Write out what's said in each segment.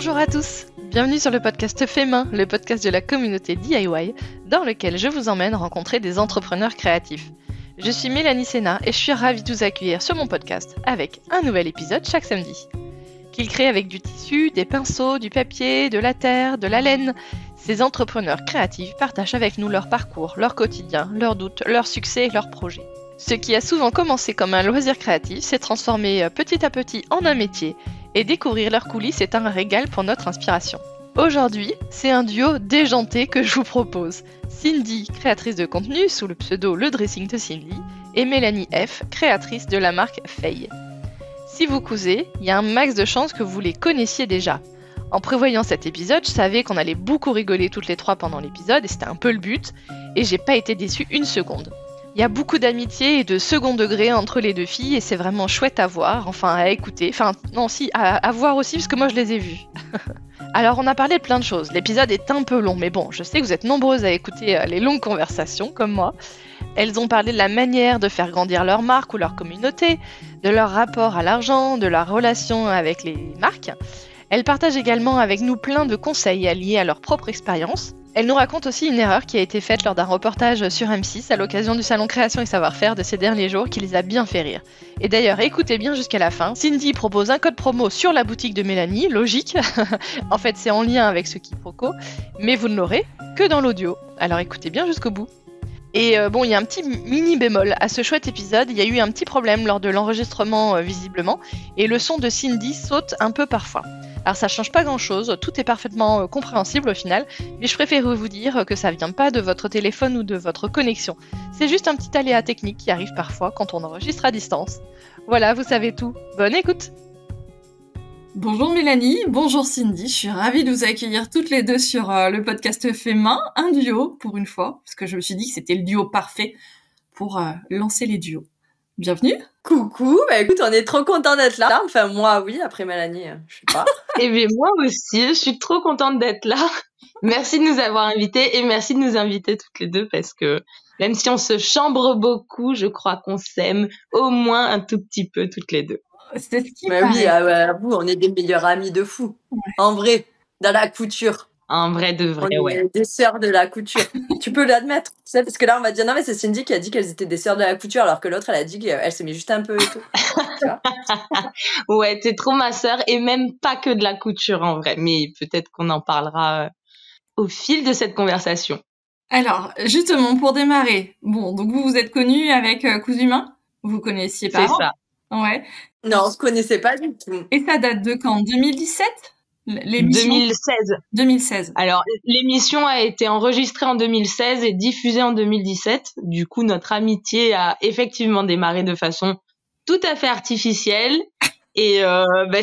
Bonjour à tous, bienvenue sur le podcast Fait Main, le podcast de la communauté DIY, dans lequel je vous emmène rencontrer des entrepreneurs créatifs. Je suis Mélanie Sénat et je suis ravie de vous accueillir sur mon podcast avec un nouvel épisode chaque samedi. Qu'ils créent avec du tissu, des pinceaux, du papier, de la terre, de la laine, ces entrepreneurs créatifs partagent avec nous leur parcours, leur quotidien, leurs doutes, leurs succès et leurs projets. Ce qui a souvent commencé comme un loisir créatif s'est transformé petit à petit en un métier, et découvrir leurs coulisses est un régal pour notre inspiration. Aujourd'hui, c'est un duo déjanté que je vous propose. Cindy, créatrice de contenu sous le pseudo Le Dressing de Cindy, et Mélanie F, créatrice de la marque Faye. Si vous cousez, il y a un max de chances que vous les connaissiez déjà. En prévoyant cet épisode, je savais qu'on allait beaucoup rigoler toutes les trois pendant l'épisode, et c'était un peu le but, et j'ai pas été déçue une seconde. Il y a beaucoup d'amitié et de second degré entre les deux filles et c'est vraiment chouette à voir, enfin à écouter, à voir aussi parce que moi je les ai vues. Alors on a parlé de plein de choses, l'épisode est un peu long mais bon, je sais que vous êtes nombreuses à écouter les longues conversations comme moi. Elles ont parlé de la manière de faire grandir leur marque ou leur communauté, de leur rapport à l'argent, de leur relation avec les marques. Elles partagent également avec nous plein de conseils liés à leur propre expérience. Elle nous raconte aussi une erreur qui a été faite lors d'un reportage sur M6 à l'occasion du salon Création et Savoir-Faire de ces derniers jours qui les a bien fait rire. Et d'ailleurs, écoutez bien jusqu'à la fin, Cindy propose un code promo sur la boutique de Mélanie, logique, en fait c'est en lien avec ce quiproquo, mais vous ne l'aurez que dans l'audio, alors écoutez bien jusqu'au bout. Et il y a un petit mini bémol à ce chouette épisode, il y a eu un petit problème lors de l'enregistrement visiblement, et le son de Cindy saute un peu parfois. Alors ça change pas grand chose, tout est parfaitement compréhensible au final, mais je préfère vous dire que ça vient pas de votre téléphone ou de votre connexion. C'est juste un petit aléa technique qui arrive parfois quand on enregistre à distance. Voilà, vous savez tout. Bonne écoute! Bonjour Mélanie, bonjour Cindy, je suis ravie de vous accueillir toutes les deux sur le podcast Fait Main, un duo pour une fois, parce que je me suis dit que c'était le duo parfait pour lancer les duos. Bienvenue. Coucou, écoute, on est trop content d'être là. Enfin, moi, oui, après Mélanie, je sais pas. Et bien, moi aussi, je suis trop contente d'être là. Merci de nous avoir invités et merci de nous inviter toutes les deux parce que même si on se chambre beaucoup, je crois qu'on s'aime au moins un tout petit peu toutes les deux. C'est ce qui oui, vous, on est des meilleures amies de fou. Ouais. En vrai, dans la couture. En vrai de vrai, on est des sœurs de la couture. Tu peux l'admettre, tu sais, parce que là, on va dire, non, mais c'est Cindy qui a dit qu'elles étaient des sœurs de la couture, alors que l'autre, elle a dit qu'elle s'aimait juste un peu et tout. Ouais, t'es trop ma sœur, et même pas que de la couture, en vrai. Mais peut-être qu'on en parlera au fil de cette conversation. Alors, justement, pour démarrer, donc vous êtes connus avec Cousu Main? Vous connaissiez pas? C'est ça. Ouais. Non, on se connaissait pas du tout. Et ça date de quand? 2017? 2016. Alors, l'émission a été enregistrée en 2016 et diffusée en 2017. Du coup, notre amitié a effectivement démarré de façon tout à fait artificielle. Et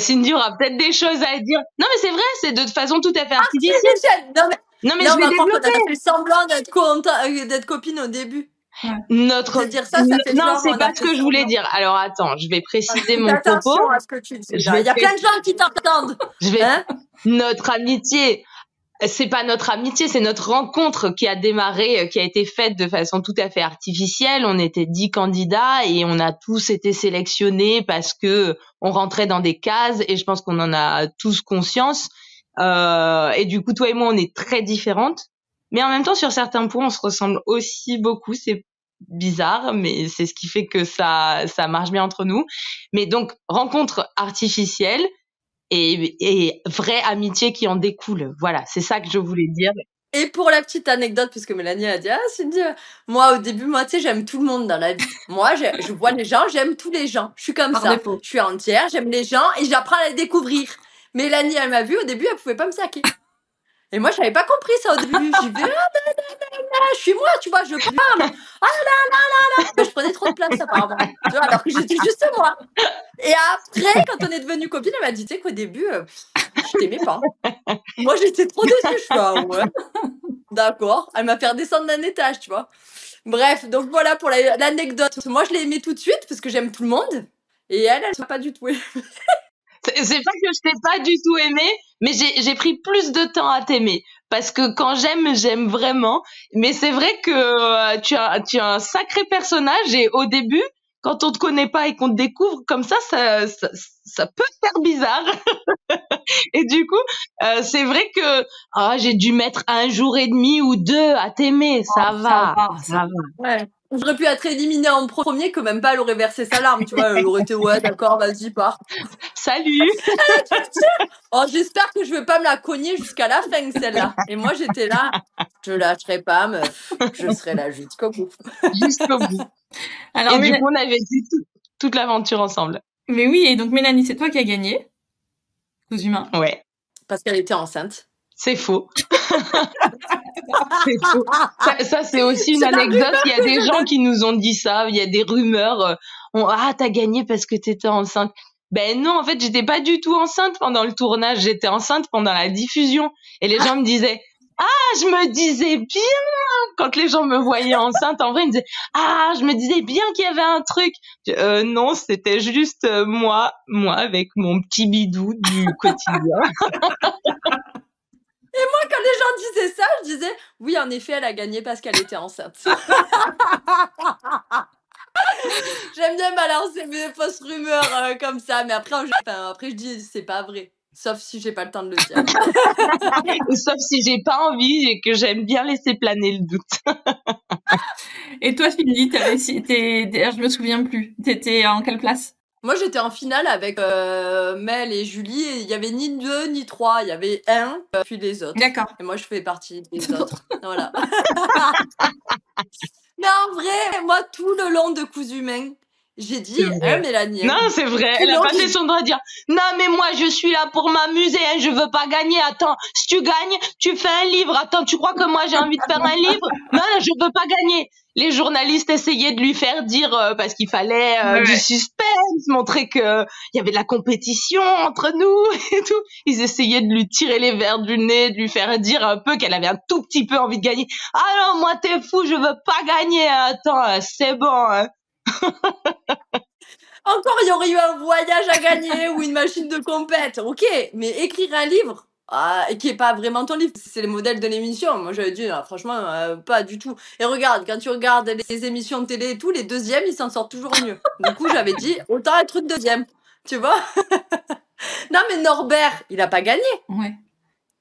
Cindy aura peut-être des choses à dire. Non, mais c'est vrai, c'est de façon tout à fait artificielle. Non, mais je vais développer. On a fait semblant d'être copines au début. Dire ça fait non, genre, c'est pas ce que je voulais dire. Alors attends, je vais préciser mon propos. À ce que tu dis. Il y a plein de gens qui t'entendent. Notre amitié, c'est pas notre amitié, c'est notre rencontre qui a démarré, qui a été faite de façon tout à fait artificielle. On était 10 candidats et on a tous été sélectionnés parce que on rentrait dans des cases et je pense qu'on en a tous conscience. Et du coup, toi et moi, on est très différentes. Mais en même temps, sur certains points, on se ressemble aussi beaucoup. C'est bizarre, mais c'est ce qui fait que ça marche bien entre nous. Mais donc, rencontre artificielle et vraie amitié qui en découle. Voilà, c'est ça que je voulais dire. Et pour la petite anecdote, puisque Mélanie a dit, Cindy, moi, au début, tu sais, j'aime tout le monde dans la vie. Moi, je vois les gens, j'aime tous les gens. Je suis comme ça. Défaut. Je suis entière, j'aime les gens et j'apprends à les découvrir. Mélanie, elle m'a vue, au début, elle pouvait pas me saquer. Et moi, j'avais pas compris ça au début. J'ai dit, je suis moi, tu vois, je parle. Mais je prenais trop de place, apparemment. Tu vois, alors que j'étais juste moi. Et après, quand on est devenus copines, elle m'a dit, tu sais qu'au début, je t'aimais pas. Moi, j'étais trop déçue. Je suis ouais. D'accord. Elle m'a fait redescendre d'un étage, tu vois. Bref, donc voilà pour l'anecdote. Moi, je l'ai aimée tout de suite parce que j'aime tout le monde. Et elle m'a pas du tout aimée. C'est pas que je t'ai pas du tout aimé, mais j'ai pris plus de temps à t'aimer. Parce que quand j'aime vraiment. Mais c'est vrai que tu as un sacré personnage et au début, quand on te connaît pas et qu'on te découvre comme ça peut faire bizarre. Et du coup, c'est vrai que j'ai dû mettre 1 jour et demi ou 2 à t'aimer. Ça va. Ouais. J'aurais pu être éliminée en premier, que même pas elle aurait versé sa larme, tu vois. Elle aurait été, ouais, d'accord, vas-y, pars. Salut. Oh, j'espère que je vais pas me la cogner jusqu'à la fin, celle-là. Et moi, j'étais là, je lâcherai pas, meuf. Je serai là jusqu'au bout. Jusqu'au bout. Alors, et du coup, on avait dit toute l'aventure ensemble. Mais oui, et donc Mélanie, c'est toi qui as gagné. Cousu main. Ouais. Parce qu'elle était enceinte. C'est faux. C'est faux. Ça c'est aussi une anecdote. Il y a des gens qui nous ont dit ça. Il y a des rumeurs. T'as gagné parce que t'étais enceinte. Ben non, en fait, j'étais pas du tout enceinte pendant le tournage. J'étais enceinte pendant la diffusion. Et les gens me disaient, je me disais bien, quand les gens me voyaient enceinte, en vrai, ils me disaient, je me disais bien qu'il y avait un truc. Non, c'était juste moi avec mon petit bidou du quotidien. Et moi, quand les gens disaient ça, je disais, oui, en effet, elle a gagné parce qu'elle était enceinte. J'aime bien balancer mes fausses rumeurs comme ça, mais après, je dis, c'est pas vrai. Sauf si j'ai pas le temps de le dire. Sauf si j'ai pas envie et que j'aime bien laisser planer le doute. Et toi, Cindy, je me souviens plus. T'étais en quelle place? Moi, j'étais en finale avec Mel et Julie, et il y avait ni 2 ni 3, il y avait 1, puis les autres. D'accord. Et moi, je fais partie des autres. Voilà. Mais en vrai, moi, tout le long de Cousu main, j'ai dit, Mélanie. Non, c'est vrai. Elle a pas fait son droit de dire, non, mais moi, je suis là pour m'amuser, je veux pas gagner. Attends, si tu gagnes, tu fais un livre. Attends, tu crois que moi, j'ai envie de faire un livre? Non, je veux pas gagner. Les journalistes essayaient de lui faire dire, parce qu'il fallait du suspense, montrer que il y avait de la compétition entre nous et tout. Ils essayaient de lui tirer les verres du nez, de lui faire dire un peu qu'elle avait un tout petit peu envie de gagner. Ah non, moi, t'es fou, je veux pas gagner. Attends, c'est bon, hein. Encore, il y aurait eu un voyage à gagner ou une machine de compète, ok, mais écrire un livre, qui est pas vraiment ton livre, c'est les modèles de l'émission. Moi, j'avais dit, franchement, pas du tout. Et regarde, quand tu regardes les émissions de télé et tout, les deuxièmes, ils s'en sortent toujours mieux. Du coup, j'avais dit, autant être deuxième, tu vois. Non, mais Norbert, il a pas gagné. Ouais.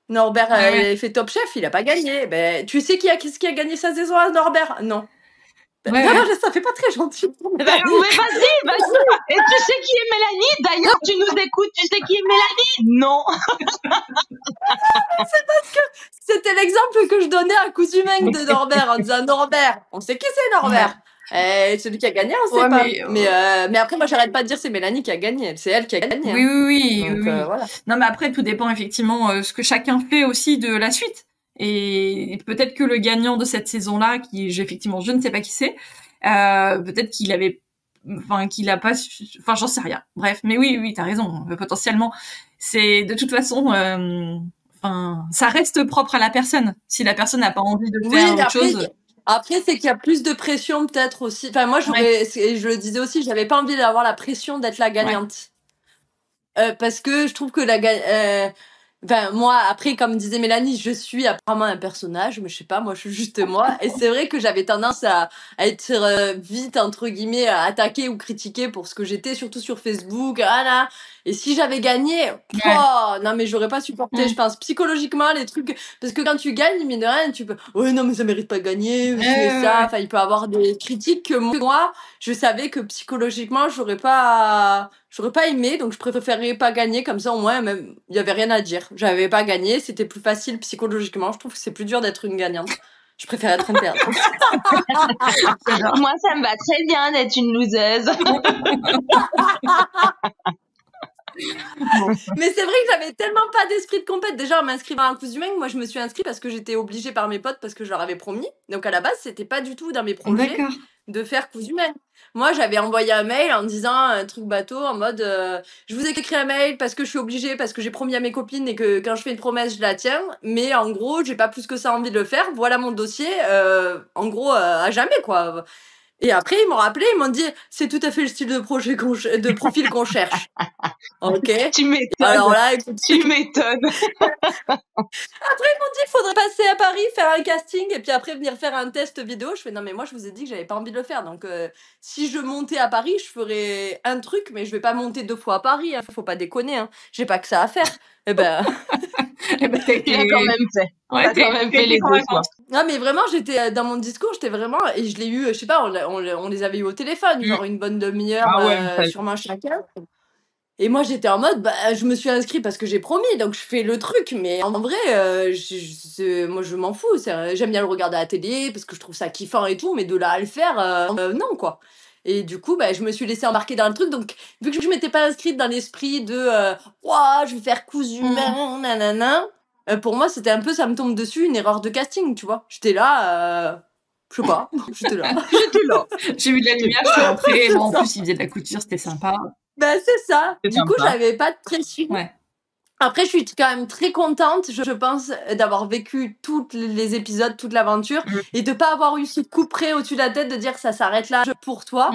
Norbert, il a fait Top Chef, il a pas gagné. Ben, tu sais qui a gagné sa saison à Norbert? Non. Ouais. Non, ça fait pas très gentil. Mais vas-y. Et tu sais qui est Mélanie? D'ailleurs, tu nous écoutes, tu sais qui est Mélanie? Non. C'est parce que c'était l'exemple que je donnais à Cousu main de Norbert en disant Norbert, on sait qui c'est Norbert. Et celui qui a gagné, on sait pas. Mais après, moi, j'arrête pas de dire c'est Mélanie qui a gagné. C'est elle qui a gagné. Oui. Donc, oui. Voilà. Non, mais après, tout dépend effectivement ce que chacun fait aussi de la suite. Et peut-être que le gagnant de cette saison-là, effectivement, je ne sais pas qui c'est, peut-être qu'il a pas, j'en sais rien. Bref, mais oui, t'as raison. Potentiellement, c'est de toute façon, ça reste propre à la personne. Si la personne n'a pas envie de faire autre chose. Après, c'est qu'il y a plus de pression peut-être aussi. Enfin, moi, je le disais aussi, j'avais pas envie d'avoir la pression d'être la gagnante. Parce que je trouve que moi, après, comme disait Mélanie, je suis apparemment un personnage, mais je sais pas, moi, je suis juste moi. Et c'est vrai que j'avais tendance à être vite, entre guillemets, attaquée ou critiquée pour ce que j'étais, surtout sur Facebook. Et si j'avais gagné, non, mais j'aurais pas supporté, je pense, psychologiquement, les trucs. Parce que quand tu gagnes, mine de rien, tu peux, non, mais ça mérite pas de gagner, ça. Enfin, il peut y avoir des critiques que moi, je savais que psychologiquement, j'aurais pas aimé, donc je préférais pas gagner, comme ça au moins même il y avait rien à dire. J'avais pas gagné, c'était plus facile psychologiquement. Je trouve que c'est plus dur d'être une gagnante. Je préfère être une perdante. Moi, ça me va très bien d'être une loseuse. Mais c'est vrai que j'avais tellement pas d'esprit de compète. Déjà, en m'inscrivant à Cousu main, moi je me suis inscrite parce que j'étais obligée par mes potes, parce que je leur avais promis. Donc à la base, c'était pas du tout dans mes projets de faire Cousu main. Moi, j'avais envoyé un mail en disant un truc bateau, en mode je vous ai écrit un mail parce que je suis obligée, parce que j'ai promis à mes copines et que quand je fais une promesse, je la tiens. Mais en gros, j'ai pas plus que ça envie de le faire. Voilà mon dossier, en gros, à jamais, quoi. Et après, ils m'ont rappelé, ils m'ont dit, c'est tout à fait le style de profil qu'on cherche. Ok. Tu m'étonnes. Alors là, écoute, tu m'étonnes. Après, ils m'ont dit, il faudrait passer à Paris, faire un casting, et puis après venir faire un test vidéo. Je fais, non, mais moi, je vous ai dit que j'avais pas envie de le faire. Donc, si je montais à Paris, je ferais un truc, mais je vais pas monter 2 fois à Paris. Hein. Faut pas déconner. Hein. J'ai pas que ça à faire. Eh ben. Tu l'as quand même fait. Ouais, t'as quand même fait les 2 fois. Non, mais vraiment, j'étais dans mon discours, j'étais vraiment. Et je l'ai eu, je sais pas, on les avait eu au téléphone, genre une bonne demi-heure, sûrement chacun. Et moi, j'étais en mode, je me suis inscrite parce que j'ai promis, donc je fais le truc. Mais en vrai, moi, je m'en fous. J'aime bien le regarder à la télé parce que je trouve ça kiffant et tout, mais de là à le faire, non, quoi. Et du coup, je me suis laissée embarquer dans le truc. Donc, vu que je m'étais pas inscrite dans l'esprit de, je vais faire cousu main, nanana, pour moi, c'était un peu, ça me tombe dessus, une erreur de casting, tu vois. J'étais là, je sais pas, j'étais là. J'ai vu de la lumière, je suis rentrée. Bon, en plus, il faisait de la couture, c'était sympa. C'est ça. Du coup, j'avais pas de pression. Ouais. Après, je suis quand même très contente, je pense, d'avoir vécu tous les épisodes, toute l'aventure, et de pas avoir eu ce coup près au-dessus de la tête de dire ça s'arrête là pour toi.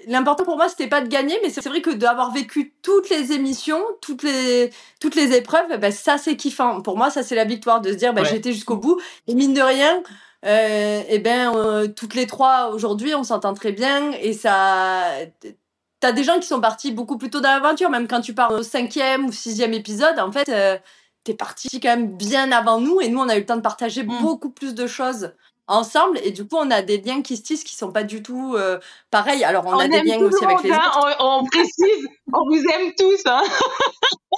L'important pour moi, c'était pas de gagner, mais c'est vrai que d'avoir vécu toutes les émissions, toutes les épreuves, ça c'est kiffant. Pour moi, ça c'est la victoire, de se dire j'étais jusqu'au bout. Et mine de rien, toutes les 3 aujourd'hui, on s'entend très bien, et ça. T'as des gens qui sont partis beaucoup plus tôt dans l'aventure, même quand tu pars au 5e ou 6e épisode, en fait, t'es parti quand même bien avant nous, et nous, on a eu le temps de partager beaucoup plus de choses ensemble, et du coup, on a des liens qui se tissent qui sont pas du tout pareils. Alors, on a des liens aussi avec les autres. On précise, on vous aime tous, hein.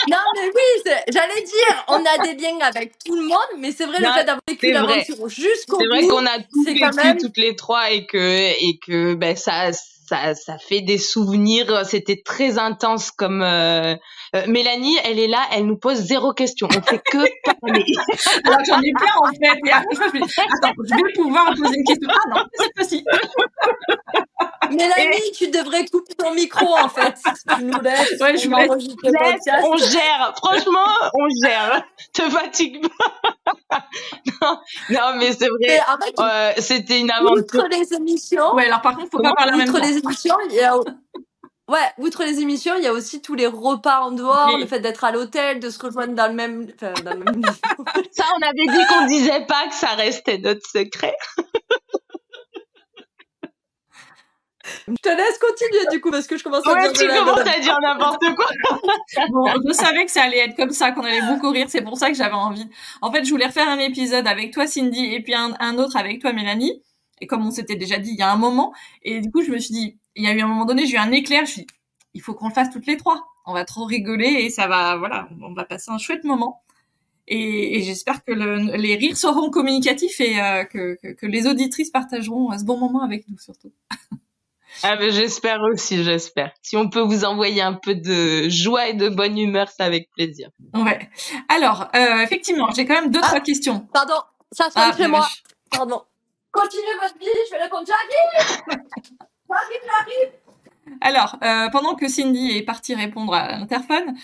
Non, mais oui, j'allais dire, on a des liens avec tout le monde, mais c'est vrai, le fait d'avoir vécu l'aventure jusqu'au bout. C'est vrai qu'on a tout vécu toutes les 3, et que ça fait des souvenirs. C'était très intense, comme Mélanie, elle est là, elle nous pose 0 question. On fait que parler. Alors j'en ai plein en fait. Et après, je me dis, attends, je vais pouvoir poser une question. Ah non, cette fois-ci. Mélanie, tu devrais couper ton micro en fait. Tu nous laisses. Ouais, je vous laisse. On gère. Franchement, on gère. Te fatigue pas. non, mais c'est vrai. Mais c'était une aventure. Outre les émissions. Ouais, alors par contre, faut pas parler en même temps. Outre les émissions, outre les émissions, il y a aussi tous les repas en dehors, le fait d'être à l'hôtel, de se rejoindre dans le même niveau. Ça, on avait dit qu'on disait pas, que ça restait notre secret. Je te laisse continuer du coup parce que je commence à dire tu commences à dire n'importe quoi. Bon, je savais que ça allait être comme ça, qu'on allait beaucoup rire, c'est pour ça que j'avais envie. En fait, je voulais refaire un épisode avec toi Cindy et puis un autre avec toi Mélanie. Et comme on s'était déjà dit il y a un moment, et du coup je me suis dit, il y a eu un moment donné, j'ai eu un éclair, je me suis dit, il faut qu'on le fasse toutes les 3. On va trop rigoler et ça va, voilà, on va passer un chouette moment. Et j'espère que les rires seront communicatifs et que les auditrices partageront ce bon moment avec nous surtout. Ah ben j'espère aussi, j'espère. Si on peut vous envoyer un peu de joie et de bonne humeur, c'est avec plaisir. Ouais. Alors, effectivement, j'ai quand même 2-3 questions. Pardon, ça sonne chez moi. Pardon. Continuez votre vie, je vais répondre. J'arrive. Alors, pendant que Cindy est partie répondre à l'interphone,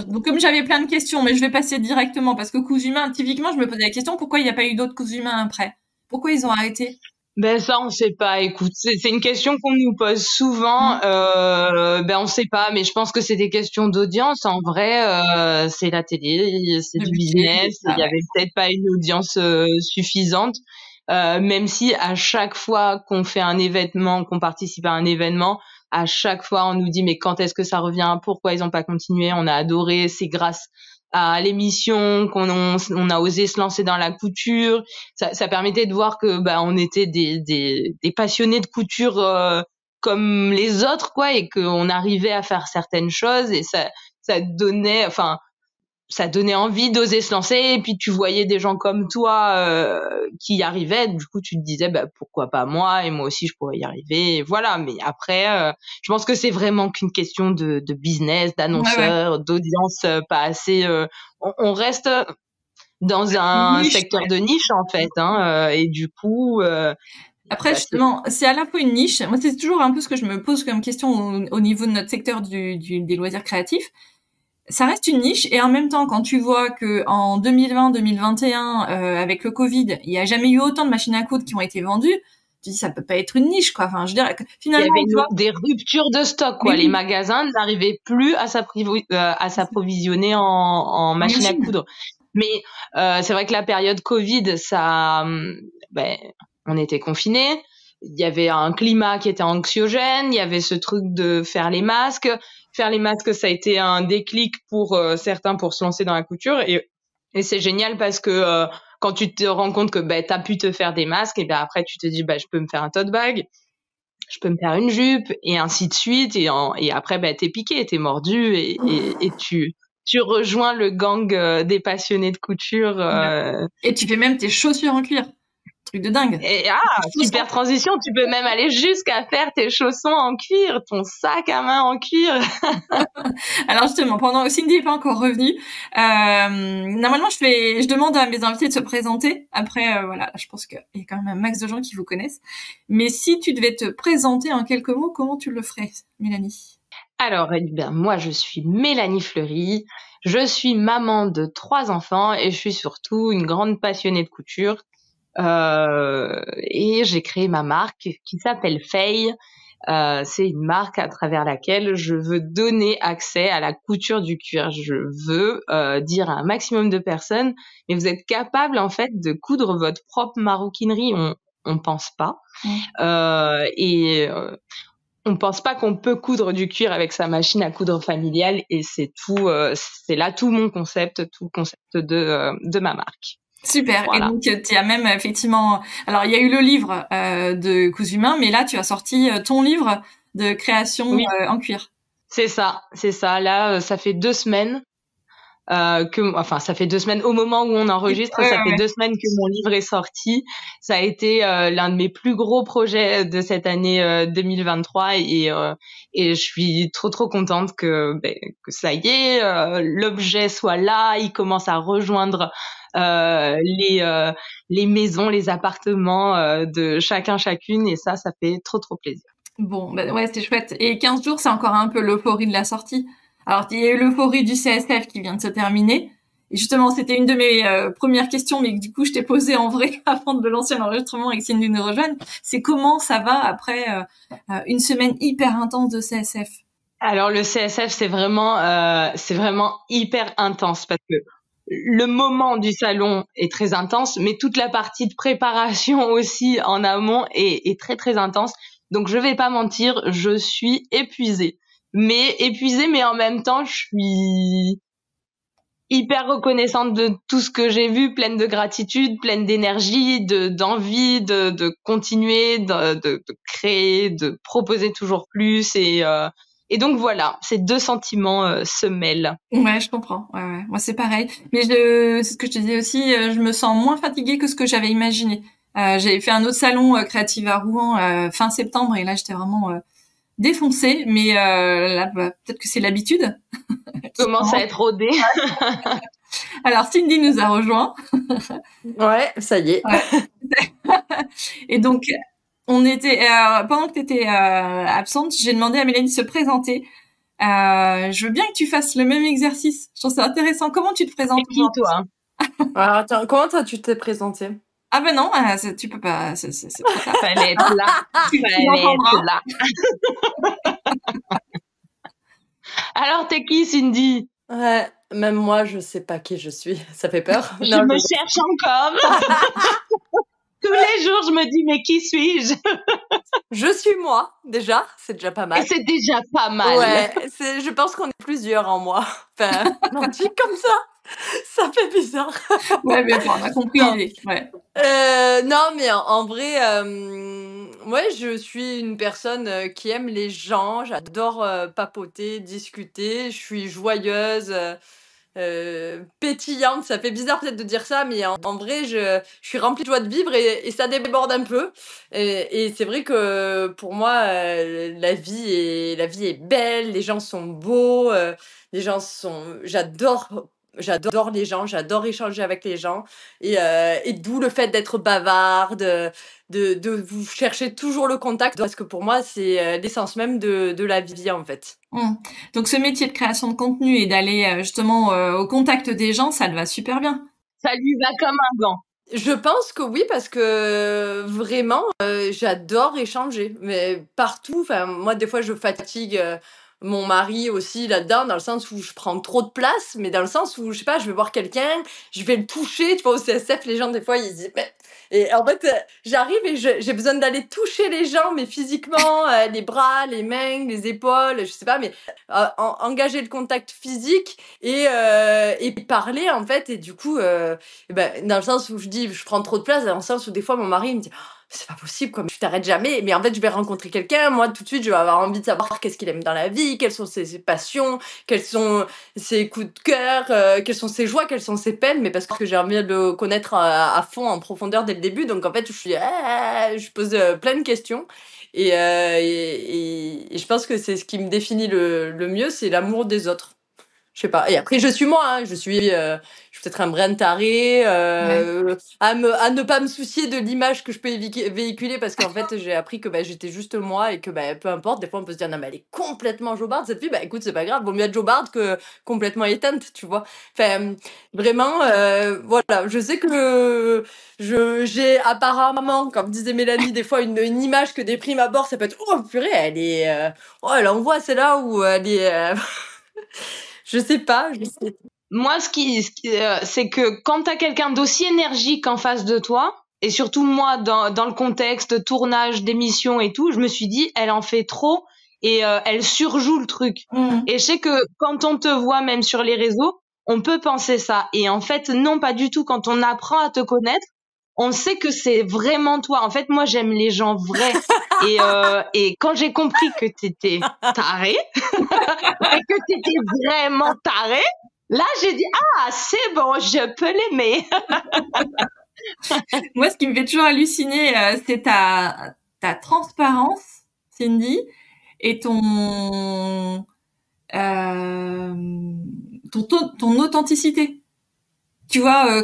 donc comme j'avais plein de questions, mais je vais passer directement parce que cousu main, typiquement, je me posais la question, pourquoi il n'y a pas eu d'autres cousu main après? Pourquoi ils ont arrêté? Ça on sait pas, écoute, c'est une question qu'on nous pose souvent. On sait pas, mais je pense que c'est des questions d'audience. En vrai, c'est la télé, c'est du business. Il y avait peut-être pas une audience suffisante. Même si à chaque fois qu'on fait un événement, qu'on participe à un événement, à chaque fois on nous dit mais quand est-ce que ça revient, pourquoi ils ont pas continué, on a adoré, c'est grâce à l'émission qu'on a osé se lancer dans la couture. Ça permettait de voir que on était des passionnés de couture comme les autres quoi, et qu'on arrivait à faire certaines choses, et ça donnait envie d'oser se lancer. Et puis tu voyais des gens comme toi qui y arrivaient, du coup tu te disais pourquoi pas moi, et moi aussi je pourrais y arriver, et voilà. Mais après je pense que c'est vraiment qu'une question de business, d'annonceurs, d'audience pas assez. On reste dans un secteur de niche en fait, et du coup après, justement, c'est à la fois une niche. Moi, c'est toujours un peu ce que je me pose comme question au niveau de notre secteur des loisirs créatifs. Ça reste une niche, et en même temps, quand tu vois que en 2020-2021, avec le Covid, il n'y a jamais eu autant de machines à coudre qui ont été vendues, tu te dis ça peut pas être une niche, quoi. Enfin, je veux dire, finalement, il y avait des ruptures de stock, quoi. Les magasins n'arrivaient plus à s'approvisionner en machines à coudre. Mais c'est vrai que la période Covid, ça, on était confinés. Il y avait un climat qui était anxiogène. Il y avait ce truc de faire les masques. Faire les masques, ça a été un déclic pour certains pour se lancer dans la couture. Et c'est génial parce que quand tu te rends compte que t'as pu te faire des masques, et bien après tu te dis je peux me faire un tote bag, je peux me faire une jupe, et ainsi de suite. Et après t'es piqué, t'es mordu, et tu rejoins le gang des passionnés de couture. Et tu fais même tes chaussures en cuir. Truc de dingue. Et super transition, tu peux même aller jusqu'à faire tes chaussons en cuir, ton sac à main en cuir. Alors justement, pendant Cindy est pas encore revenue, normalement je demande à mes invités de se présenter. Après voilà, je pense qu'il y a quand même un max de gens qui vous connaissent. Mais si tu devais te présenter en quelques mots, comment tu le ferais, Mélanie? Alors, moi je suis Mélanie Fleury, je suis maman de 3 enfants et je suis surtout une grande passionnée de couture. Et j'ai créé ma marque qui s'appelle Faye. C'est une marque à travers laquelle je veux donner accès à la couture du cuir. Je veux dire à un maximum de personnes, mais vous êtes capable en fait de coudre votre propre maroquinerie. On pense pas. On pense pas qu'on peut coudre du cuir avec sa machine à coudre familiale, et c'est tout. C'est là tout mon concept, tout le concept de ma marque. Super. Voilà. Et donc, tu as même effectivement... Alors, il y a eu le livre de Cousu Main, mais là, tu as sorti ton livre de création en cuir. C'est ça. Là, ça fait 2 semaines ça fait 2 semaines au moment où on enregistre. Ça fait 2 semaines que mon livre est sorti. Ça a été l'un de mes plus gros projets de cette année 2023, et je suis trop contente que ça y est, l'objet soit là. Il commence à rejoindre les maisons, les appartements de chacune, et ça fait trop plaisir. Bon, c'est chouette. Et 15 jours, c'est encore un peu l'euphorie de la sortie. Alors, il y a eu l'euphorie du CSF qui vient de se terminer. Et justement, c'était une de mes premières questions, mais que du coup, je t'ai posée en vrai avant de lancer l'enregistrement et que Cindy nous rejoigne. C'est comment ça va après une semaine hyper intense de CSF? Alors, le CSF, c'est vraiment hyper intense parce que le moment du salon est très intense, mais toute la partie de préparation aussi en amont est très intense. Donc, je vais pas mentir, je suis épuisée. Mais en même temps, je suis hyper reconnaissante de tout ce que j'ai vu, pleine de gratitude, pleine d'énergie, d'envie de continuer, de créer, de proposer toujours plus, et donc voilà, ces 2 sentiments se mêlent. Ouais, je comprends. Ouais. Moi, c'est pareil. Mais c'est ce que je te disais aussi, je me sens moins fatiguée que ce que j'avais imaginé. J'avais fait un autre salon créatif à Rouen fin septembre, et là, j'étais vraiment défoncée. Mais là, peut-être que c'est l'habitude. Commence à être rodée. Alors, Cindy nous a rejoint. Ouais, ça y est. Ouais. Et donc, on était pendant que tu étais absente, j'ai demandé à Mélanie de se présenter. Je veux bien que tu fasses le même exercice. Je trouve ça intéressant. Comment tu te présentes? C'est qui, toi? Alors, attends, comment toi tu t'es présentée? Ah ben non, tu peux pas. C'est trop tard. Fallait être là. Fallait être là. Alors, t'es qui, Cindy? Ouais, même moi, je sais pas qui je suis. Ça fait peur. Je me cherche encore. Tous les jours, je me dis, mais qui suis-je? Je suis moi, déjà. C'est déjà pas mal. Et c'est déjà pas mal. Ouais, je pense qu'on est plusieurs en moi. Enfin, on dit comme ça fait bizarre. Ouais, mais bon, on a compris l'idée. Ouais. Non, mais en vrai, ouais, je suis une personne qui aime les gens. J'adore papoter, discuter. Je suis joyeuse. Pétillante, ça fait bizarre peut-être de dire ça, mais en vrai, je suis remplie de joie de vivre, et ça déborde un peu. Et c'est vrai que pour moi, la vie est belle, les gens sont beaux, j'adore les gens, j'adore échanger avec les gens, et d'où le fait d'être bavarde, de vous chercher toujours le contact, parce que pour moi, c'est l'essence même de la vie, en fait. Donc, ce métier de création de contenu et d'aller justement au contact des gens, ça te va super bien. Ça lui va comme un gant. Je pense que oui, parce que vraiment, j'adore échanger, mais partout. Enfin, moi, des fois, je fatigue mon mari aussi là-dedans, dans le sens où je prends trop de place, mais dans le sens où, je sais pas, je vais voir quelqu'un, je vais le toucher. Tu vois, au CSF, les gens, des fois, ils disent, mais... Et en fait, j'arrive et j'ai besoin d'aller toucher les gens, mais physiquement, les bras, les mains, les épaules, je sais pas, mais engager le contact physique et parler, en fait, et du coup, dans le sens où je dis je prends trop de place, dans le sens où des fois mon mari me dit oh, c'est pas possible, comme tu t'arrêtes jamais. Mais en fait, je vais rencontrer quelqu'un, moi tout de suite, je vais avoir envie de savoir qu'est-ce qu'il aime dans la vie, quelles sont ses passions, quels sont ses coups de cœur, quelles sont ses joies, quelles sont ses peines, mais parce que j'ai envie de le connaître à fond, en profondeur dès le début. Donc en fait, je pose plein de questions. Et je pense que c'est ce qui me définit le mieux, c'est l'amour des autres. Je sais pas. Et après, je suis moi, hein. Je suis peut-être un brin taré, à ne pas me soucier de l'image que je peux véhiculer, parce qu'en fait, j'ai appris que j'étais juste moi et que peu importe. Des fois, on peut se dire, non, mais elle est complètement jobarde, cette fille. Écoute, c'est pas grave. Vaut mieux être jobarde que complètement éteinte, tu vois. Enfin, vraiment, voilà. Je sais que j'ai apparemment, comme disait Mélanie, des fois, une image que des primes abord, ça peut être, oh, purée, elle est, oh, elle envoie, c'est là où elle est, je sais pas. Moi, c'est que quand t'as quelqu'un d'aussi énergique en face de toi, et surtout moi, dans le contexte tournage d'émission et tout, je me suis dit, elle en fait trop et elle surjoue le truc. Et je sais que quand on te voit, même sur les réseaux, on peut penser ça. Et en fait, non, pas du tout. Quand on apprend à te connaître, on sait que c'est vraiment toi. En fait, moi, j'aime les gens vrais. Et quand j'ai compris que t'étais taré, et que t'étais vraiment taré, là, j'ai dit, ah, c'est bon, je peux l'aimer. Moi, ce qui me fait toujours halluciner, c'est ta transparence, Cindy, et ton authenticité. Tu vois,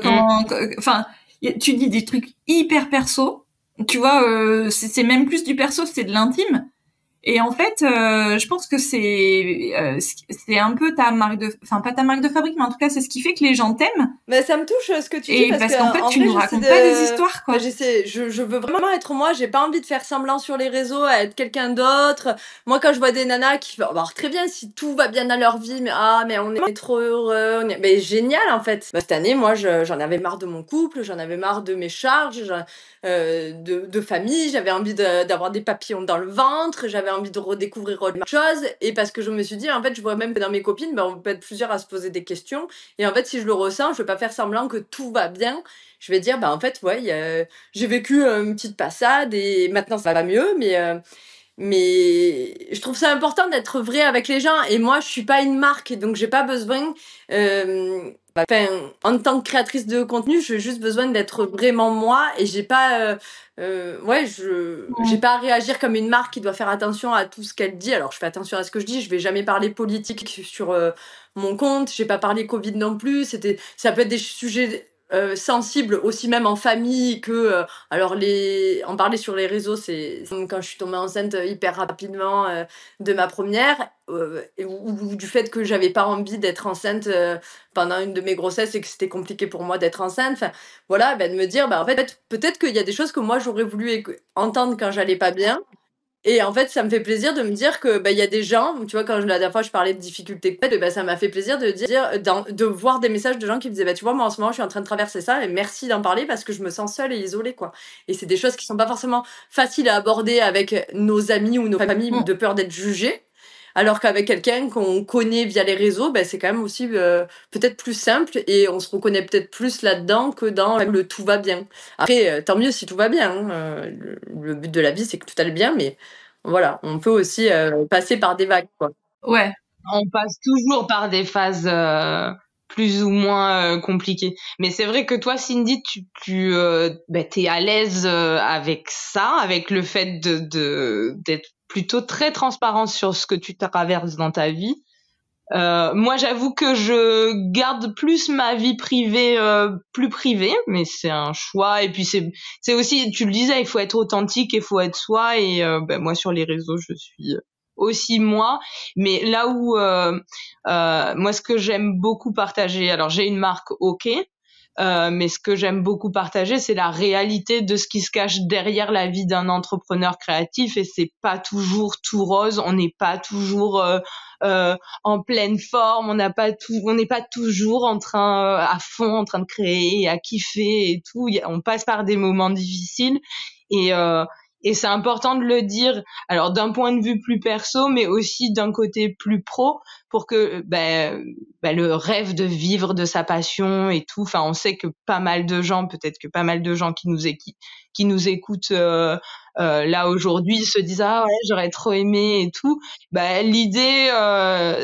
enfin, tu dis des trucs hyper perso. Tu vois, c'est même plus du perso, c'est de l'intime. Et en fait, je pense que c'est un peu ta marque de, enfin pas ta marque de fabrique, mais en tout cas c'est ce qui fait que les gens t'aiment. Mais ça me touche ce que tu dis, parce qu'en fait tu nous racontes pas des histoires, quoi. Je veux vraiment être moi. J'ai pas envie de faire semblant sur les réseaux à être quelqu'un d'autre. Moi, quand je vois des nanas qui font, alors très bien si tout va bien dans leur vie, mais on est trop heureux, mais génial en fait. Cette année, moi, j'en avais marre de mon couple, j'en avais marre de mes charges, de famille. J'avais envie d'avoir des papillons dans le ventre. J'avais envie de redécouvrir autre chose. Et parce que je me suis dit, en fait, je vois même que dans mes copines, on peut être plusieurs à se poser des questions. Et en fait, si je le ressens, je vais pas faire semblant que tout va bien. Je vais dire, en fait, ouais, j'ai vécu une petite passade et maintenant ça va mieux, mais je trouve ça important d'être vrai avec les gens. Et moi, je suis pas une marque, donc j'ai pas besoin. En tant que créatrice de contenu, j'ai juste besoin d'être vraiment moi et j'ai pas. J'ai pas à réagir comme une marque qui doit faire attention à tout ce qu'elle dit. Alors, je fais attention à ce que je dis. Je vais jamais parler politique sur mon compte. J'ai pas parlé Covid non plus. Ça peut être des sujets sensibles aussi, même en famille, que en parler sur les réseaux, c'est quand je suis tombée enceinte hyper rapidement de ma première, ou du fait que j'avais pas envie d'être enceinte pendant une de mes grossesses et que c'était compliqué pour moi d'être enceinte. Enfin, voilà, de me dire, en fait, peut-être qu'il y a des choses que moi j'aurais voulu entendre quand j'allais pas bien. Et en fait, ça me fait plaisir de me dire que il y a des gens, tu vois, quand la dernière fois je parlais de difficultés, ça m'a fait plaisir de voir des messages de gens qui me disaient, tu vois, moi en ce moment je suis en train de traverser ça et merci d'en parler parce que je me sens seule et isolée, quoi. Et c'est des choses qui sont pas forcément faciles à aborder avec nos amis ou nos familles, de peur d'être jugés. Alors qu'avec quelqu'un qu'on connaît via les réseaux, c'est quand même aussi peut-être plus simple et on se reconnaît peut-être plus là-dedans que dans le tout va bien. Après, tant mieux si tout va bien. Hein. Le but de la vie, c'est que tout aille bien, mais voilà, on peut aussi passer par des vagues, quoi. Ouais. On passe toujours par des phases plus ou moins compliquées. Mais c'est vrai que toi, Cindy, t'es à l'aise avec ça, avec le fait d'être plutôt très transparente sur ce que tu traverses dans ta vie. Moi, j'avoue que je garde plus ma vie privée, plus privée, mais c'est un choix. Et puis c'est aussi, tu le disais, il faut être authentique, il faut être soi. Et moi, sur les réseaux, je suis aussi moi. Mais là où moi, ce que j'aime beaucoup partager, alors j'ai une marque, ok. mais ce que j'aime beaucoup partager, c'est la réalité de ce qui se cache derrière la vie d'un entrepreneur créatif, et c'est pas toujours tout rose. On n'est pas toujours en pleine forme, on n'est pas toujours à fond en train de créer, à kiffer et tout. On passe par des moments difficiles, et c'est important de le dire, alors d'un point de vue plus perso, mais aussi d'un côté plus pro, pour que le rêve de vivre de sa passion et tout, enfin on sait que pas mal de gens qui nous écoutent là aujourd'hui se disent ah ouais, j'aurais trop aimé et tout. L'idée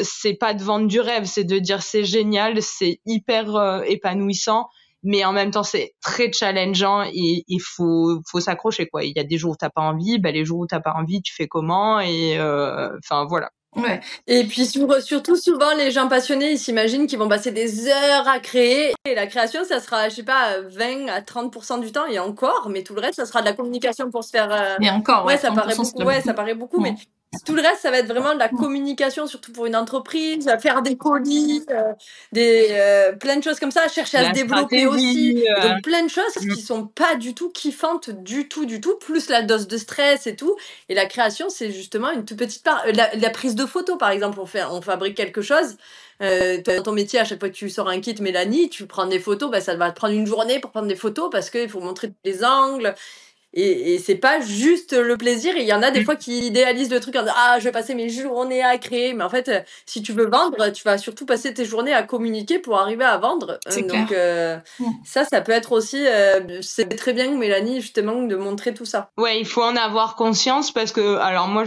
c'est pas de vendre du rêve, c'est de dire c'est génial, c'est hyper épanouissant, mais en même temps c'est très challengeant, et il faut s'accrocher quoi. Il y a des jours où t'as pas envie, les jours où t'as pas envie, tu fais comment, et enfin voilà. Ouais. Et puis surtout souvent les gens passionnés, ils s'imaginent qu'ils vont passer des heures à créer, et la création ça sera, je sais pas, 20 à 30% du temps, et encore, mais tout le reste ça sera de la communication pour se faire et encore ouais, ça paraît beaucoup, ça paraît beaucoup, mais tout le reste ça va être vraiment de la communication, surtout pour une entreprise, faire des colis, plein de choses comme ça, chercher à se développer aussi, et donc plein de choses qui sont pas du tout kiffantes du tout, plus la dose de stress et tout. Et la création c'est justement une toute petite part, la prise de photo par exemple, on fabrique quelque chose, dans ton métier, à chaque fois que tu sors un kit, Mélanie, tu prends des photos, ça va te prendre une journée pour prendre des photos, parce qu'il faut montrer tous les angles, et c'est pas juste le plaisir. Et il y en a des fois qui idéalisent le truc en disant ah, je vais passer mes journées à créer, mais en fait si tu veux vendre, tu vas surtout passer tes journées à communiquer pour arriver à vendre. Donc ça peut être aussi c'est très bien, Mélanie, justement, de montrer tout ça. Ouais, il faut en avoir conscience, parce que alors moi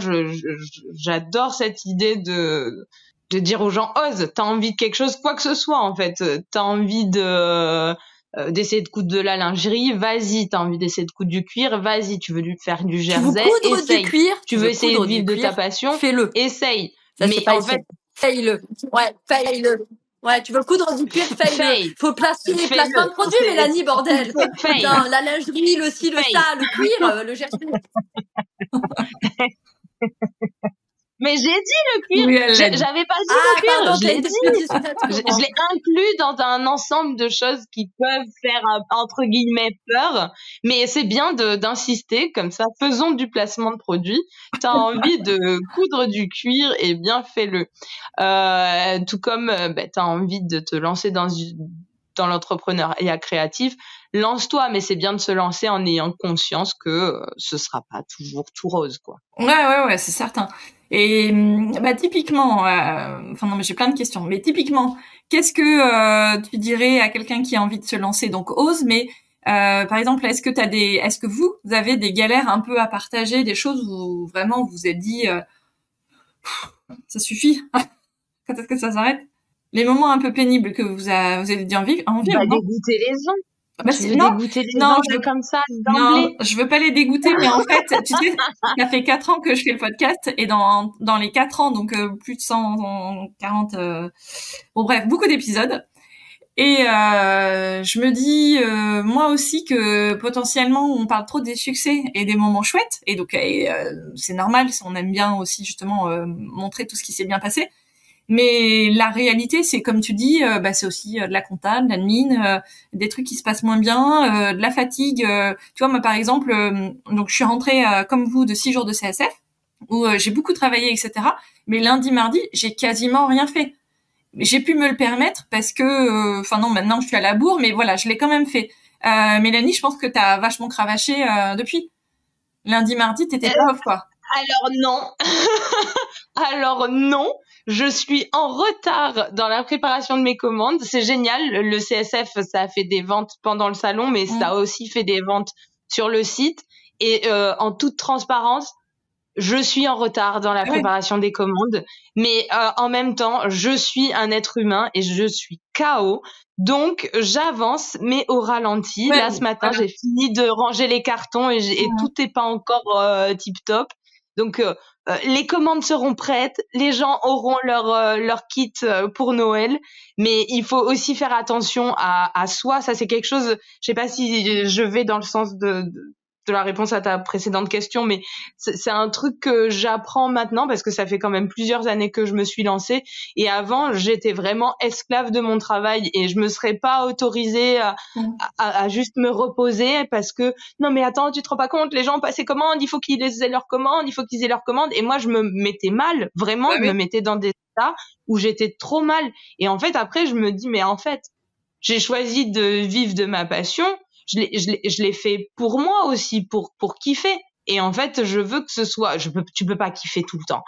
j'adore cette idée de dire aux gens ose, t'as envie de quelque chose, quoi que ce soit en fait, t'as envie d'essayer de coudre de la lingerie, vas-y, t'as envie d'essayer de coudre du cuir, vas-y, tu veux faire du jersey, essaye. Du cuir, tu veux essayer de vivre de ta passion, fais-le. Essaye. Ça, mais en fait, fais-le. Ouais, fais-le. Ouais, tu veux coudre du cuir, fais-le. Faut placer les placements de produits, Mélanie, bordel. Putain, la lingerie, le ci, le ça, le cuir, le jersey. Mais j'ai dit le cuir, j'avais pas dit le cuir, pardon, je l'ai dit. Je l'ai inclus dans un ensemble de choses qui peuvent faire entre guillemets peur, mais c'est bien d'insister comme ça. Faisons du placement de produits. T'as envie de coudre du cuir, et bien fais-le. Tout comme t'as envie de te lancer dans l'entrepreneuriat créatif, lance-toi, mais c'est bien de se lancer en ayant conscience que ce sera pas toujours tout rose, quoi. Ouais, c'est certain. Et typiquement, non, mais j'ai plein de questions, mais typiquement, qu'est-ce que tu dirais à quelqu'un qui a envie de se lancer? Donc ose, mais par exemple, est-ce que vous avez des galères un peu à partager, des choses où vraiment vous vous êtes dit ça suffit, quand est-ce que ça s'arrête? Les moments un peu pénibles que vous avez dû en vivre, dégoûter les gens. Dégoûter les gens comme ça d'emblée. Non, je veux pas les dégoûter, mais en fait, tu sais, ça fait 4 ans que je fais le podcast, et dans les 4 ans, donc plus de 140, bref, beaucoup d'épisodes. Et je me dis moi aussi que potentiellement on parle trop des succès et des moments chouettes, et donc c'est normal, on aime bien aussi justement montrer tout ce qui s'est bien passé. Mais la réalité, c'est comme tu dis, c'est aussi de la compta, de l'admin, des trucs qui se passent moins bien, de la fatigue. Tu vois, moi par exemple, donc je suis rentrée comme vous de 6 jours de CSF, où j'ai beaucoup travaillé, etc. Mais lundi, mardi, j'ai quasiment rien fait. J'ai pu me le permettre parce que, maintenant je suis à la bourre, mais voilà, je l'ai quand même fait. Mélanie, je pense que t'as vachement cravaché depuis. Lundi, mardi, t'étais pas off, quoi. Alors non, je suis en retard dans la préparation de mes commandes. C'est génial, le CSF, ça a fait des ventes pendant le salon, mais ça a aussi fait des ventes sur le site. Et en toute transparence, je suis en retard dans la préparation des commandes, mais en même temps, je suis un être humain et je suis KO. Donc, j'avance, mais au ralenti. Là, ce matin, j'ai fini de ranger les cartons et tout n'est pas encore tip-top. Donc, les commandes seront prêtes, les gens auront leur kit pour Noël, mais il faut aussi faire attention à soi. Ça, c'est quelque chose, je sais pas si je vais dans le sens de la réponse à ta précédente question, mais c'est un truc que j'apprends maintenant parce que ça fait quand même plusieurs années que je me suis lancée. Et avant, j'étais vraiment esclave de mon travail et je me serais pas autorisée à juste me reposer parce que non mais attends, tu te rends pas compte, les gens passent les commandes, il faut qu'ils aient leurs commandes, il faut qu'ils aient leurs commandes. Et moi, je me mettais mal, vraiment, je me mettais dans des états où j'étais trop mal. Et en fait, après, je me dis mais en fait, j'ai choisi de vivre de ma passion. Je l'ai fait pour moi aussi, pour kiffer. Et en fait, je veux que ce soit, tu peux pas kiffer tout le temps.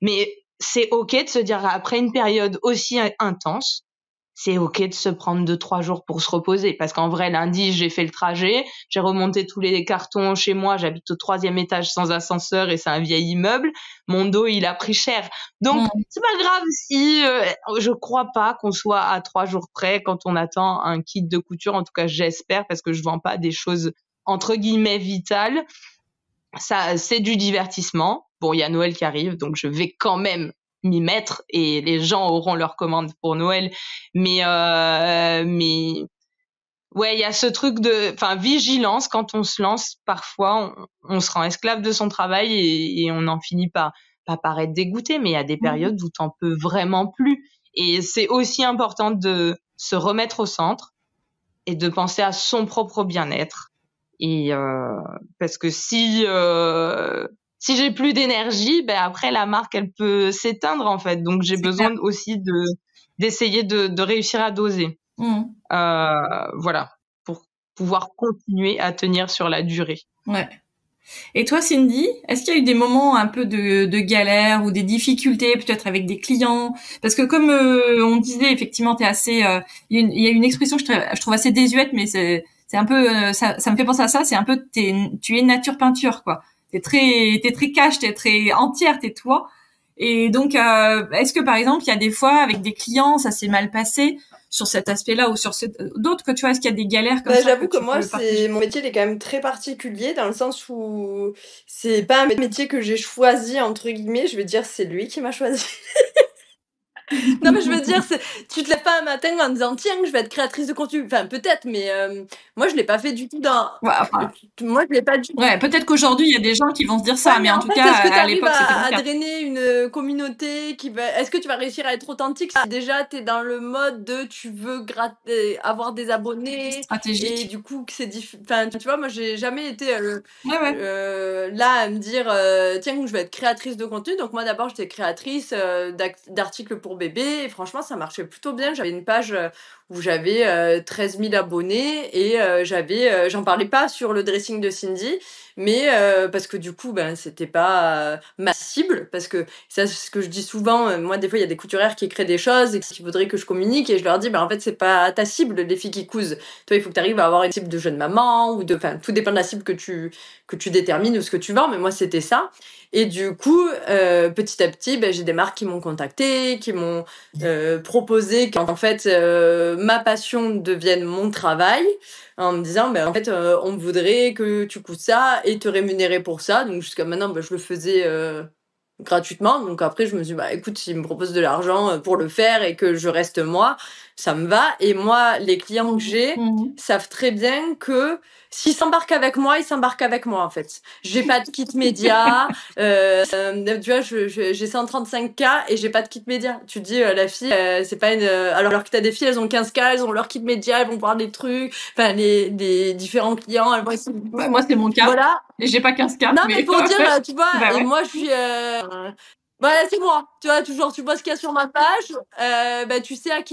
Mais c'est ok de se dire après une période aussi intense, c'est ok de se prendre 2-3 jours pour se reposer. Parce qu'en vrai, lundi, j'ai fait le trajet, j'ai remonté tous les cartons chez moi, j'habite au 3e étage sans ascenseur et c'est un vieil immeuble. Mon dos, il a pris cher. Donc, c'est pas grave si, je crois pas qu'on soit à 3 jours près quand on attend un kit de couture. En tout cas, j'espère parce que je vends pas des choses entre guillemets vitales. Ça, c'est du divertissement. Bon, il y a Noël qui arrive, donc je vais quand même m'y mettre et les gens auront leurs commandes pour Noël. Mais ouais, il y a ce truc de, vigilance quand on se lance. Parfois, on se rend esclave de son travail et on en finit pas par être dégoûté, mais il y a des périodes où t'en peux vraiment plus. Et c'est aussi important de se remettre au centre et de penser à son propre bien-être. Et parce que si j'ai plus d'énergie, ben après la marque elle peut s'éteindre en fait. Donc j'ai besoin aussi d'essayer de réussir à doser. Voilà, pour pouvoir continuer à tenir sur la durée. Ouais. Et toi, Cindy, est-ce qu'il y a eu des moments un peu de galère ou des difficultés peut-être avec des clients? Parce que comme on disait, effectivement, t'es assez. Il y a une expression que je trouve assez désuète, mais c'est un peu ça me fait penser à ça. C'est un peu tu es nature peinture quoi. T'es très cash, t'es très entière, t'es toi. Et donc, est-ce que par exemple, il y a des fois avec des clients, ça s'est mal passé sur cet aspect-là ou sur d'autres que tu vois, est-ce qu'il y a des galères comme ça? J'avoue que moi, mon métier il est quand même très particulier dans le sens où c'est pas un métier que j'ai choisi entre guillemets. Je veux dire, c'est lui qui m'a choisi. Non mais je veux dire, tu te lèves pas un matin en disant tiens je vais être créatrice de contenu, enfin peut-être, mais moi je l'ai pas fait du tout dans. Ouais, moi je l'ai pas du. Ouais, peut-être qu'aujourd'hui il y a des gens qui vont se dire ça, mais en tout cas à l'époque c'était le cas. À drainer une communauté qui va. Est-ce que tu vas réussir à être authentique si déjà t'es dans le mode de tu veux avoir des abonnés stratégique. Et du coup que c'est enfin tu vois moi j'ai jamais été là à me dire tiens je vais être créatrice de contenu. Donc moi d'abord j'étais créatrice d'articles pour bébé et franchement ça marchait plutôt bien. J'avais une page où j'avais 13 000 abonnés et j'en parlais pas sur le dressing de Cindy, mais parce que du coup c'était pas ma cible, parce que ça c'est ce que je dis souvent. Moi des fois il y a des couturières qui créent des choses et qui voudraient que je communique et je leur dis en fait c'est pas ta cible les filles qui cousent. Toi il faut que tu arrives à avoir une cible de jeune maman ou tout dépend de la cible que tu détermines ou ce que tu vends, mais moi c'était ça. Et du coup, petit à petit, j'ai des marques qui m'ont contacté, qui m'ont proposé qu'en fait, ma passion devienne mon travail, en me disant, en fait, on voudrait que tu coûtes ça et te rémunérer pour ça. Donc jusqu'à maintenant, je le faisais gratuitement. Donc après, je me suis dit, écoute, s'ils me proposent de l'argent pour le faire et que je reste moi, ça me va. Et moi, les clients que j'ai savent très bien que s'ils s'embarquent avec moi, ils s'embarquent avec moi, en fait. J'ai pas de kit média. Tu vois, j'ai 135K et j'ai pas de kit média. Tu te dis, la fille, c'est pas une... alors que t'as des filles, elles ont 15K, elles ont leur kit média, elles vont voir des trucs. Enfin, les différents clients, elles vont essayer... moi, c'est mon cas. Voilà. Et j'ai pas 15K. Non, mais pour dire, tu vois, ouais. Et moi, je suis... c'est moi. Tu vois, toujours, tu vois ce qu'il y a sur ma page. Tu sais à qui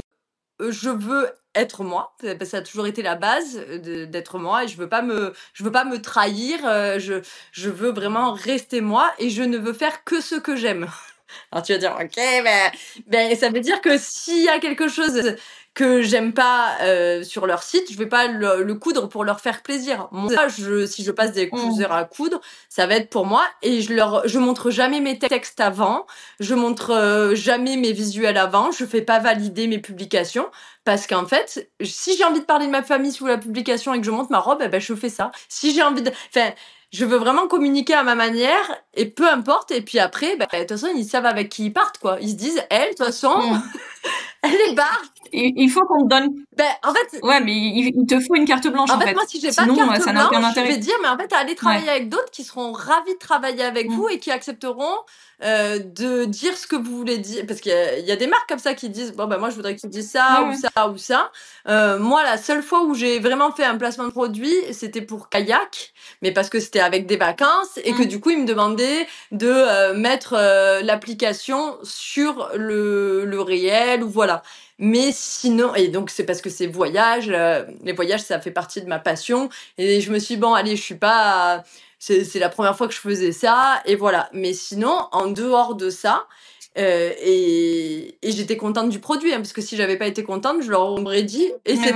je veux être moi. Ça a toujours été la base d'être moi et je veux pas me trahir. Je veux vraiment rester moi et je ne veux faire que ce que j'aime. Alors tu vas dire, ok, ça veut dire que s'il y a quelque chose que j'aime pas sur leur site, je vais pas le coudre pour leur faire plaisir. Moi, si je passe des couseurs à coudre, ça va être pour moi et je montre jamais mes textes avant, je montre jamais mes visuels avant, je fais pas valider mes publications parce qu'en fait, si j'ai envie de parler de ma famille sous la publication et que je montre ma robe, je fais ça. Si j'ai envie je veux vraiment communiquer à ma manière et peu importe. Et puis après, de toute façon, ils savent avec qui ils partent, quoi. Ils se disent, elle, de toute façon, elle est barre Il faut qu'on te donne. En fait. Ouais, mais il te faut une carte blanche. En fait, moi, si j'ai sinon, pas de carte ça n'a aucun blanche, intérêt. je vais dire, mais en fait, allez travailler avec d'autres qui seront ravis de travailler avec vous et qui accepteront de dire ce que vous voulez dire. Parce qu'il y a des marques comme ça qui disent, bon, moi, je voudrais que tu dises ça ou ça ou ça. Moi, la seule fois où j'ai vraiment fait un placement de produit, c'était pour Kayak, mais parce que c'était avec des vacances et que du coup, ils me demandaient de mettre l'application sur le réel ou voilà. Mais sinon, et donc c'est parce que c'est voyage, les voyages ça fait partie de ma passion et je me suis dit, bon allez, je suis pas, c'est la première fois que je faisais ça et voilà. Mais sinon, en dehors de ça, et j'étais contente du produit parce que si j'avais pas été contente, je leur aurais dit et ça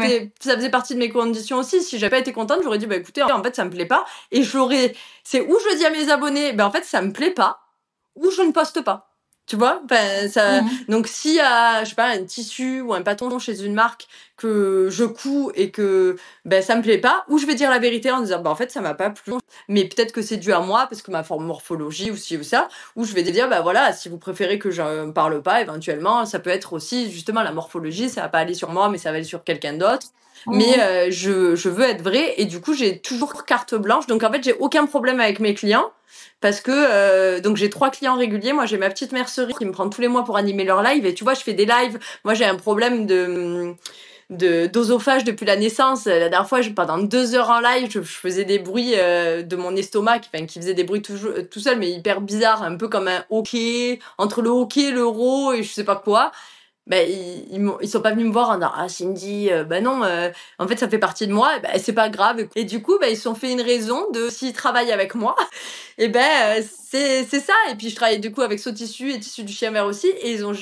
faisait partie de mes conditions aussi. Si j'avais pas été contente, j'aurais dit écoutez, en fait ça me plaît pas et c'est où je dis à mes abonnés en fait ça me plaît pas ou je ne poste pas. Tu vois, donc s'il y a, je sais pas, un tissu ou un bâton chez une marque que je couds et que ça me plaît pas, ou je vais dire la vérité en disant en fait ça m'a pas plu, mais peut-être que c'est dû à moi parce que ma morphologie ou ci ou ça, ou je vais dire voilà, si vous préférez que je parle pas, éventuellement ça peut être aussi justement la morphologie, ça va pas aller sur moi mais ça va aller sur quelqu'un d'autre. Mais je veux être vraie et du coup j'ai toujours carte blanche, donc en fait j'ai aucun problème avec mes clients. Parce que donc j'ai 3 clients réguliers. Moi j'ai ma petite mercerie qui me prend tous les mois pour animer leur live et tu vois je fais des lives. Moi j'ai un problème d'osophage depuis la naissance. La dernière fois pendant 2 heures en live je faisais des bruits de mon estomac qui faisait des bruits tout seul mais hyper bizarre, un peu comme un hockey, entre le hockey, l'euro et je sais pas quoi. Ils sont pas venus me voir en disant Cindy non en fait ça fait partie de moi et c'est pas grave et du coup ils se sont fait une raison de s'ils travaillent avec moi et c'est ça et puis je travaille du coup avec Sotissu et Tissu du Chien Vert aussi et ils ont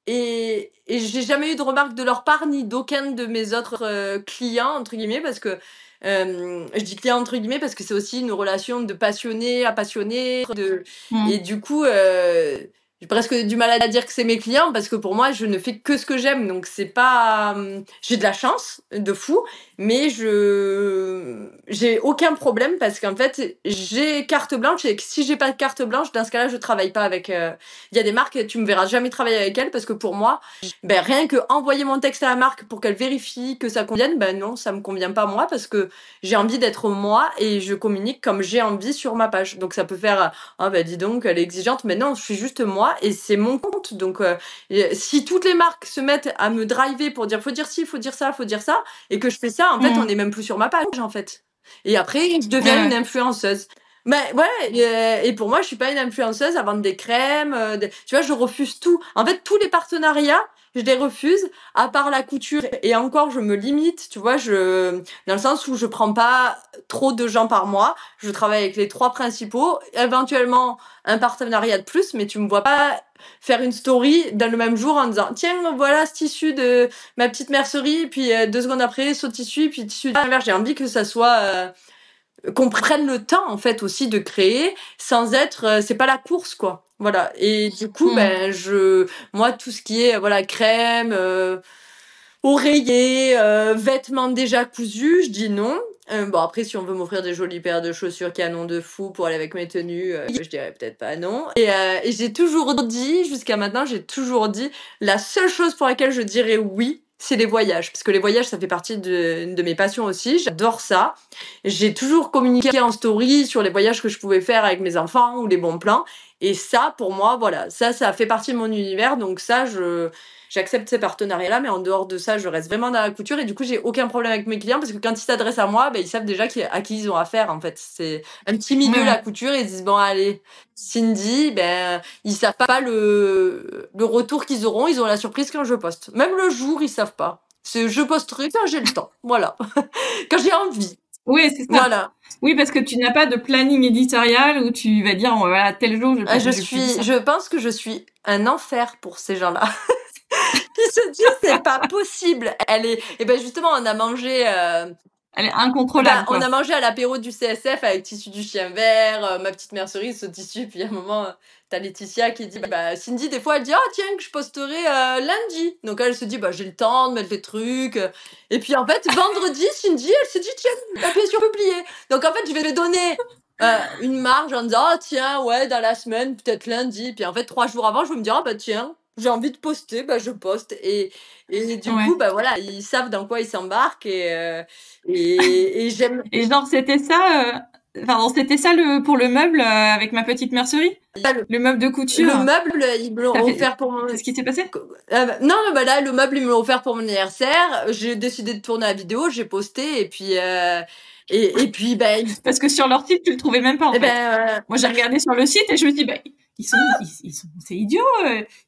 et j'ai jamais eu de remarques de leur part ni d'aucun de mes autres clients entre guillemets parce que je dis client entre guillemets parce que c'est aussi une relation de passionné à passionné et du coup j'ai presque du mal à dire que c'est mes clients parce que pour moi je ne fais que ce que j'aime donc c'est pas j'ai de la chance de fou mais j'ai aucun problème parce qu'en fait j'ai carte blanche et que si j'ai pas de carte blanche dans ce cas-là je travaille pas avec il y a des marques tu me verras jamais travailler avec elles parce que pour moi rien que envoyer mon texte à la marque pour qu'elle vérifie que ça convienne non ça me convient pas moi parce que j'ai envie d'être moi et je communique comme j'ai envie sur ma page donc ça peut faire dis donc elle est exigeante mais non je suis juste moi et c'est mon compte donc si toutes les marques se mettent à me driver pour dire faut dire ci, faut dire ça et que je fais ça en fait on n'est même plus sur ma page en fait et après je deviens une influenceuse et pour moi je suis pas une influenceuse à vendre des crèmes tu vois je refuse tout en fait tous les partenariats je les refuse à part la couture et encore je me limite tu vois dans le sens où je prends pas trop de gens par mois je travaille avec les 3 principaux éventuellement un partenariat de plus mais tu me vois pas faire une story dans le même jour en disant tiens voilà ce tissu de ma petite mercerie puis 2 secondes après ce tissu puis tissu d'inverse j'ai envie que ça soit qu'on prenne le temps en fait aussi de créer sans être c'est pas la course quoi voilà et du coup moi tout ce qui est crème oreiller vêtements déjà cousus je dis non après si on veut m'offrir des jolies paires de chaussures canon de fou pour aller avec mes tenues je dirais peut-être pas non et j'ai toujours dit jusqu'à maintenant la seule chose pour laquelle je dirais oui c'est les voyages parce que les voyages ça fait partie de mes passions aussi j'adore ça j'ai toujours communiqué en story sur les voyages que je pouvais faire avec mes enfants ou les bons plans et ça pour moi voilà ça fait partie de mon univers donc ça j'accepte ces partenariats-là, mais en dehors de ça, je reste vraiment dans la couture et du coup, j'ai aucun problème avec mes clients parce que quand ils s'adressent à moi, ils savent déjà à qui ils ont affaire en fait. C'est un petit milieu la couture et ils disent bon allez, Cindy, ils savent pas le retour qu'ils auront, ils ont la surprise quand je poste. Même le jour, ils savent pas. Je posterai quand j'ai le temps, voilà, quand j'ai envie. Oui, c'est ça. Voilà. Oui, parce que tu n'as pas de planning éditorial où tu vas dire voilà tel jour je pense que je suis un enfer pour ces gens-là. Ils se disent c'est pas possible. Justement on a mangé elle est incontrôlable on a mangé à l'apéro du CSF avec Tissu du Chien Vert ma petite mercerie ce tissu puis à un moment t'as Laetitia qui dit Cindy des fois elle dit tiens que je posterai lundi donc elle se dit j'ai le temps de mettre les trucs et puis en fait vendredi Cindy elle se dit tiens appuyer sur publier donc en fait je vais lui donner une marge en disant tiens ouais dans la semaine peut-être lundi puis en fait 3 jours avant je vais me dire tiens j'ai envie de poster, bah je poste. Et du coup, bah voilà, ils savent dans quoi ils s'embarquent et j'aime. Et genre, c'était ça, c'était ça pour le meuble avec ma petite mercerie? Le meuble de couture? Le meuble, ils me l'ont offert pour mon... Qu'est-ce qui s'est passé? Non, bah là, le meuble, ils me l'ont offert pour mon anniversaire. J'ai décidé de tourner la vidéo, j'ai posté et puis... Et puis, ben... Parce que sur leur site, tu le trouvais même pas, en fait. Moi, j'ai regardé sur le site et je me dis, ils sont, c'est idiot,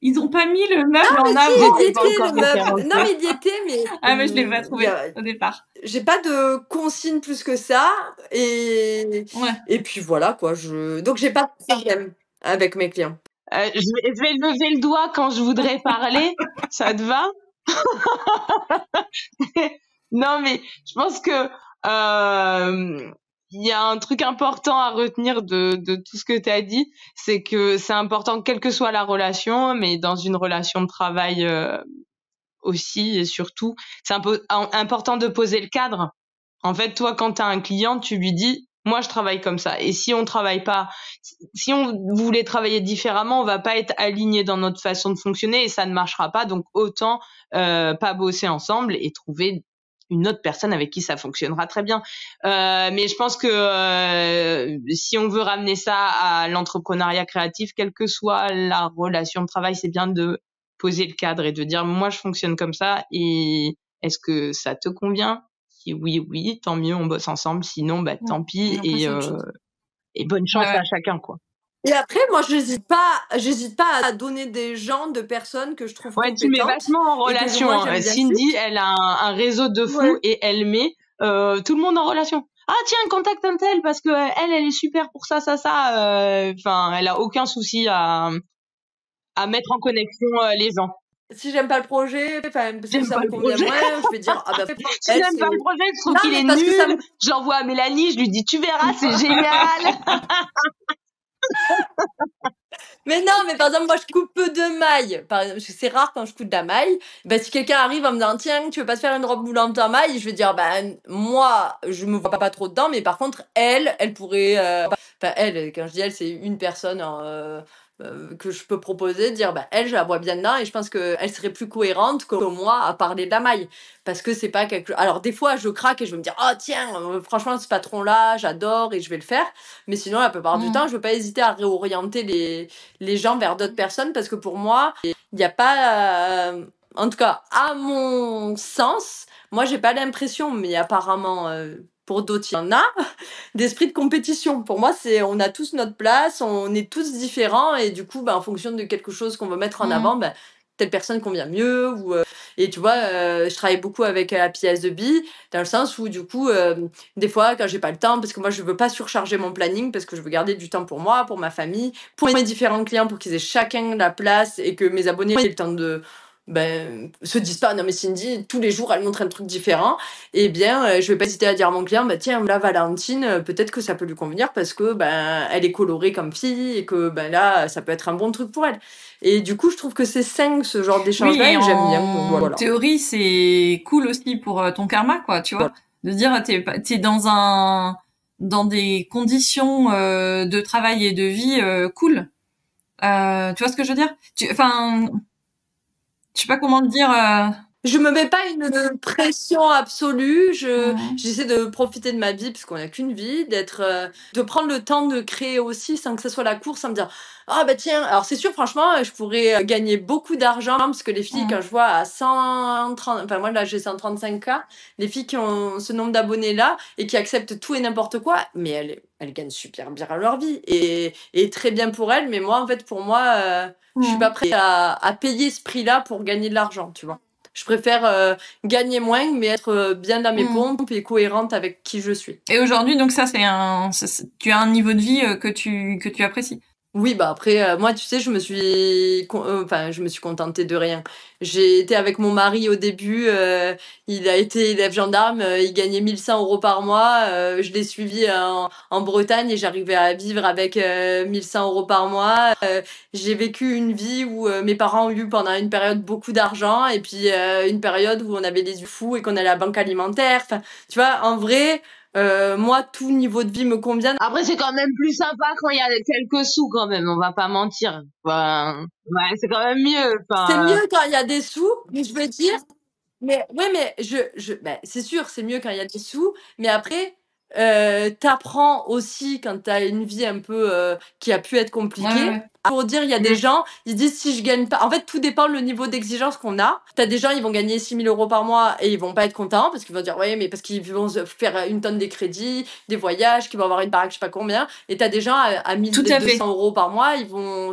ils ont pas mis le meuble en avant. Il y était, le meuble. Non, mais il y était, mais... Ah, mais je l'ai pas trouvé au départ. J'ai pas de consigne plus que ça, et puis voilà, quoi, donc j'ai pas de problème avec mes clients. Je vais lever le doigt quand je voudrais parler, ça te va? Non, mais je pense que il y a un truc important à retenir de tout ce que tu as dit, c'est que c'est important, quelle que soit la relation, mais dans une relation de travail aussi et surtout, c'est important de poser le cadre. En fait, toi, quand tu as un client, tu lui dis, moi, je travaille comme ça. Et si on travaille pas, si on voulait travailler différemment, on va pas être aligné dans notre façon de fonctionner et ça ne marchera pas. Donc, autant pas bosser ensemble et trouver une autre personne avec qui ça fonctionnera très bien. Mais je pense que si on veut ramener ça à l'entrepreneuriat créatif, quelle que soit la relation de travail, c'est bien de poser le cadre et de dire, moi, je fonctionne comme ça et est-ce que ça te convient? Si oui, tant mieux, on bosse ensemble. Sinon, bah, tant pis et bonne chance à chacun, quoi. Et après, moi, j'hésite pas à donner des gens, de personnes que je trouve compétentes. Tu mets vachement en relation. Cindy, elle a un réseau de fou et elle met tout le monde en relation. Ah tiens, contacte un tel parce que elle est super pour ça. Enfin, elle a aucun souci à mettre en connexion les gens. Si j'aime pas le projet, parce que ça me convient moins, je vais dire si j'aime pas le projet, je trouve qu'il est nul. J'envoie à Mélanie, je lui dis tu verras, c'est génial. Mais non, mais par exemple, moi, je coupe peu de mailles. Par exemple, c'est rare quand je coupe de la maille. Ben, si quelqu'un arrive en me disant, tiens, tu veux pas te faire une robe moulante en maille, je vais dire, moi, je me vois pas trop dedans, mais par contre, elle pourrait, elle, quand je dis elle, c'est une personne, que je peux proposer, dire, elle, je la vois bien dedans et je pense qu'elle serait plus cohérente que moi à parler de la maille. Parce que c'est pas quelque chose. Alors, des fois, je craque et je vais me dire, oh, tiens, franchement, ce patron-là, j'adore et je vais le faire. Mais sinon, la plupart du temps, je veux pas hésiter à réorienter les gens vers d'autres personnes parce que pour moi, il n'y a pas, en tout cas, à mon sens, moi, j'ai pas l'impression, mais apparemment, pour d'autres, il y en a, d'esprit de compétition. Pour moi, on a tous notre place, on est tous différents et du coup, en fonction de quelque chose qu'on veut mettre en avant, telle personne convient mieux. Et tu vois, je travaille beaucoup avec Happy as the Bee, dans le sens où du coup, des fois, quand j'ai pas le temps, parce que moi, je veux pas surcharger mon planning, parce que je veux garder du temps pour moi, pour ma famille, pour mes différents clients, pour qu'ils aient chacun la place et que mes abonnés aient le temps de... se disent pas, non mais Cindy, tous les jours, elle montre un truc différent. Eh bien, je vais pas hésiter à dire à mon client, tiens, là, Valentine, peut-être que ça peut lui convenir parce que, elle est colorée comme fille et que, là, ça peut être un bon truc pour elle. Et du coup, je trouve que c'est sain, ce genre d'échange-là, et j'aime bien. Donc, voilà. En théorie, c'est cool aussi pour ton karma, quoi, tu vois. De dire, t'es dans des conditions de travail et de vie cool. Tu vois ce que je veux dire? Je sais pas comment te dire. Je me mets pas une pression absolue. J'essaie de profiter de ma vie parce qu'on n'a qu'une vie, de prendre le temps de créer aussi sans que ce soit la course, à me dire tiens. Alors c'est sûr, franchement, je pourrais gagner beaucoup d'argent parce que les filles, quand je vois à 130, enfin moi là j'ai 135K, les filles qui ont ce nombre d'abonnés là et qui acceptent tout et n'importe quoi, mais elles gagnent super bien leur vie et très bien pour elles. Mais moi en fait, pour moi, je suis pas prête à payer ce prix-là pour gagner de l'argent, tu vois. Je préfère gagner moins, mais être bien dans mes pompes et cohérente avec qui je suis. Et aujourd'hui, donc ça, tu as un niveau de vie que tu apprécies. Oui, après, moi, tu sais, je me suis contentée de rien. J'ai été avec mon mari au début, il a été élève gendarme, il gagnait 1100 € par mois, je l'ai suivi en Bretagne et j'arrivais à vivre avec 1100 € par mois. J'ai vécu une vie où mes parents ont eu pendant une période beaucoup d'argent et puis une période où on avait les yeux fous et qu'on allait à la banque alimentaire. Enfin, tu vois, en vrai... moi, tout niveau de vie me convient. Après, c'est quand même plus sympa quand il y a quelques sous, quand même. On va pas mentir. Ouais, c'est quand même mieux. C'est mieux quand il y a des sous, mais je veux dire. Mais ouais, mais c'est sûr, c'est mieux quand il y a des sous, mais après, t'apprends aussi quand t'as une vie un peu qui a pu être compliquée. Ouais. Pour dire, il y a des gens, ils disent si je gagne pas. En fait, tout dépend le niveau d'exigence qu'on a. T'as des gens, ils vont gagner 6 000 € par mois et ils vont pas être contents parce qu'ils vont dire ouais, mais parce qu'ils vont se faire une tonne des crédits, des voyages, qu'ils vont avoir une baraque, je sais pas combien. Et t'as des gens à 1 200 € par mois,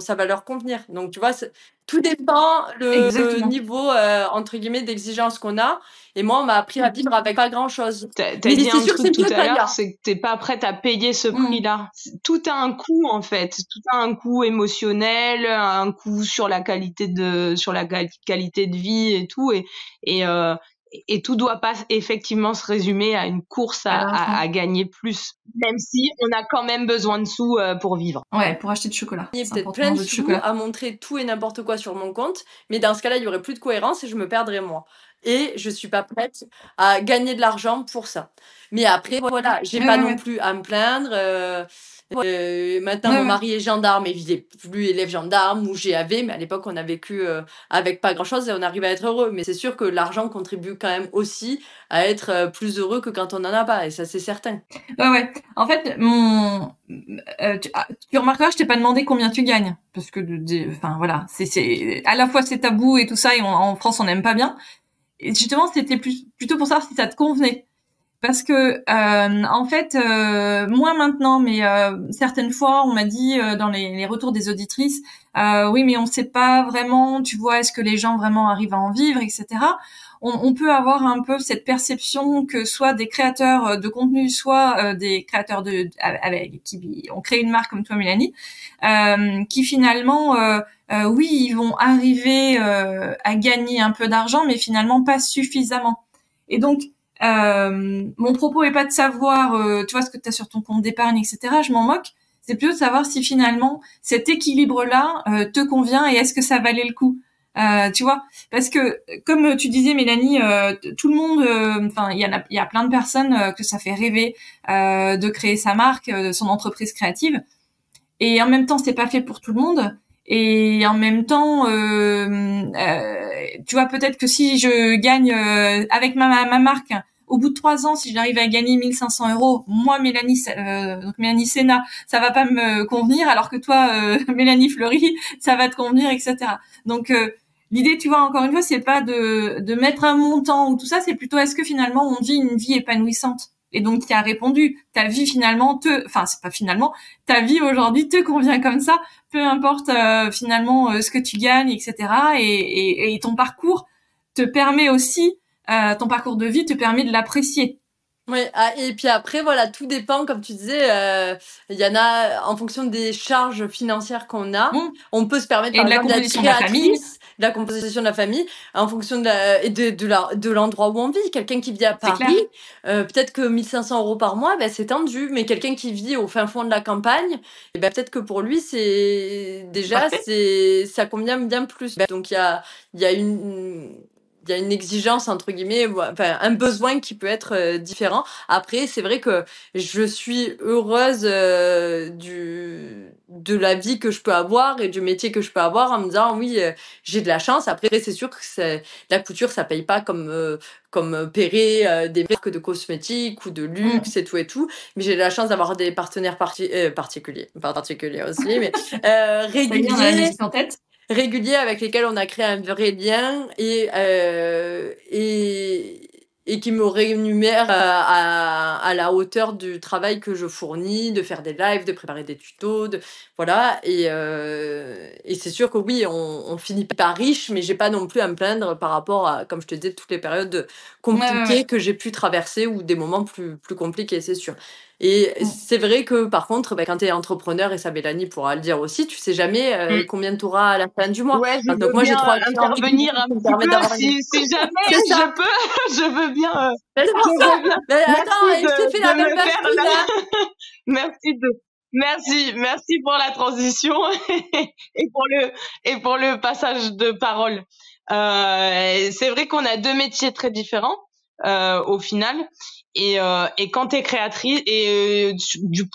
ça va leur convenir. Donc tu vois, tout dépend le niveau entre guillemets d'exigence qu'on a. Et moi, on m'a appris à vivre avec pas grand-chose. T'as dit un truc tout à l'heure, c'est que t'es pas prête à payer ce prix-là. Tout a un coût, en fait. Tout a un coût émotionnel, un coût sur la qualité de vie et tout. Et tout doit pas effectivement se résumer à une course à gagner plus. Même si on a quand même besoin de sous pour vivre. Ouais, pour acheter du chocolat. Il y a peut-être plein de sous à montrer tout et n'importe quoi sur mon compte. Mais dans ce cas-là, il y aurait plus de cohérence et je me perdrais moi. Et je suis pas prête à gagner de l'argent pour ça. Mais après, voilà, j'ai pas non plus à me plaindre. Maintenant, mon mari est gendarme et il est plus élève gendarme ou GAV, mais à l'époque, on a vécu avec pas grand-chose et on arrive à être heureux. Mais c'est sûr que l'argent contribue quand même aussi à être plus heureux que quand on n'en a pas, et ça, c'est certain. Ouais. En fait, tu remarqueras, je t'ai pas demandé combien tu gagnes, parce que, enfin voilà, c'est à la fois c'est tabou et tout ça, et en France, on n'aime pas bien. Et justement, c'était plutôt pour savoir si ça te convenait. Parce que en fait, moi maintenant, mais certaines fois, on m'a dit dans les retours des auditrices, oui, mais on sait pas vraiment, tu vois, est-ce que les gens vraiment arrivent à en vivre, etc. On peut avoir un peu cette perception que soit des créateurs de contenu, soit des créateurs qui ont créé une marque comme toi, Mélanie, qui finalement, oui, ils vont arriver à gagner un peu d'argent, mais finalement pas suffisamment. Et donc, mon propos est pas de savoir, tu vois, ce que tu as sur ton compte d'épargne, etc. Je m'en moque. C'est plutôt de savoir si finalement cet équilibre-là te convient et est-ce que ça valait le coup. Tu vois, parce que comme tu disais, Mélanie, tout le monde, enfin, il y a plein de personnes que ça fait rêver de créer sa marque, son entreprise créative. Et en même temps, c'est pas fait pour tout le monde. Et en même temps, tu vois, peut-être que si je gagne avec ma marque, au bout de 3 ans, si j'arrive à gagner 1 500 €, moi, Mélanie Sénat, ça va pas me convenir, alors que toi, Mélanie Fleury, ça va te convenir, etc. Donc, l'idée, tu vois, encore une fois, c'est pas de mettre un montant ou tout ça, c'est plutôt est-ce que finalement on vit une vie épanouissante. Et donc, tu as répondu, ta vie finalement ta vie aujourd'hui te convient comme ça, peu importe finalement ce que tu gagnes, etc. Et ton parcours te permet aussi, ton parcours de vie te permet de l'apprécier. Oui, et puis après, voilà, tout dépend, comme tu disais, il y en a, en fonction des charges financières qu'on a, on peut se permettre, par exemple, d'être créatrice, de la composition de la famille, en fonction de l'endroit où on vit. Quelqu'un qui vit à Paris, peut-être que 1 500 € par mois, ben, c'est tendu, mais quelqu'un qui vit au fin fond de la campagne, et ben, peut-être que pour lui, ça convient bien plus. Donc, il y a une exigence, entre guillemets, enfin, un besoin qui peut être différent. Après, c'est vrai que je suis heureuse de la vie que je peux avoir et du métier que je peux avoir en me disant, oui, j'ai de la chance. Après, c'est sûr que la couture, ça paye pas comme Perret des marques de cosmétiques ou de luxe et tout. Mais j'ai de la chance d'avoir des partenaires particuliers. Pas particuliers aussi, mais réguliers avec lesquels on a créé un vrai lien et qui me rémunèrent à la hauteur du travail que je fournis, de faire des lives, de préparer des tutos, voilà. Et c'est sûr que oui, on finit pas riche, mais j'ai pas non plus à me plaindre par rapport à, comme je te disais, toutes les périodes compliquées que j'ai pu traverser ou des moments plus compliqués, c'est sûr. Et c'est vrai que par contre, quand tu es entrepreneur, et ça Mélanie pourra le dire aussi, tu sais jamais combien tu auras à la fin du mois. Ouais, donc moi j'ai 3 clients intervenir un petit peu si jamais je veux bien. Mais attends, je te fais la même Merci pour la transition et pour le passage de parole. C'est vrai qu'on a 2 métiers très différents au final. Et quand t'es créatrice, et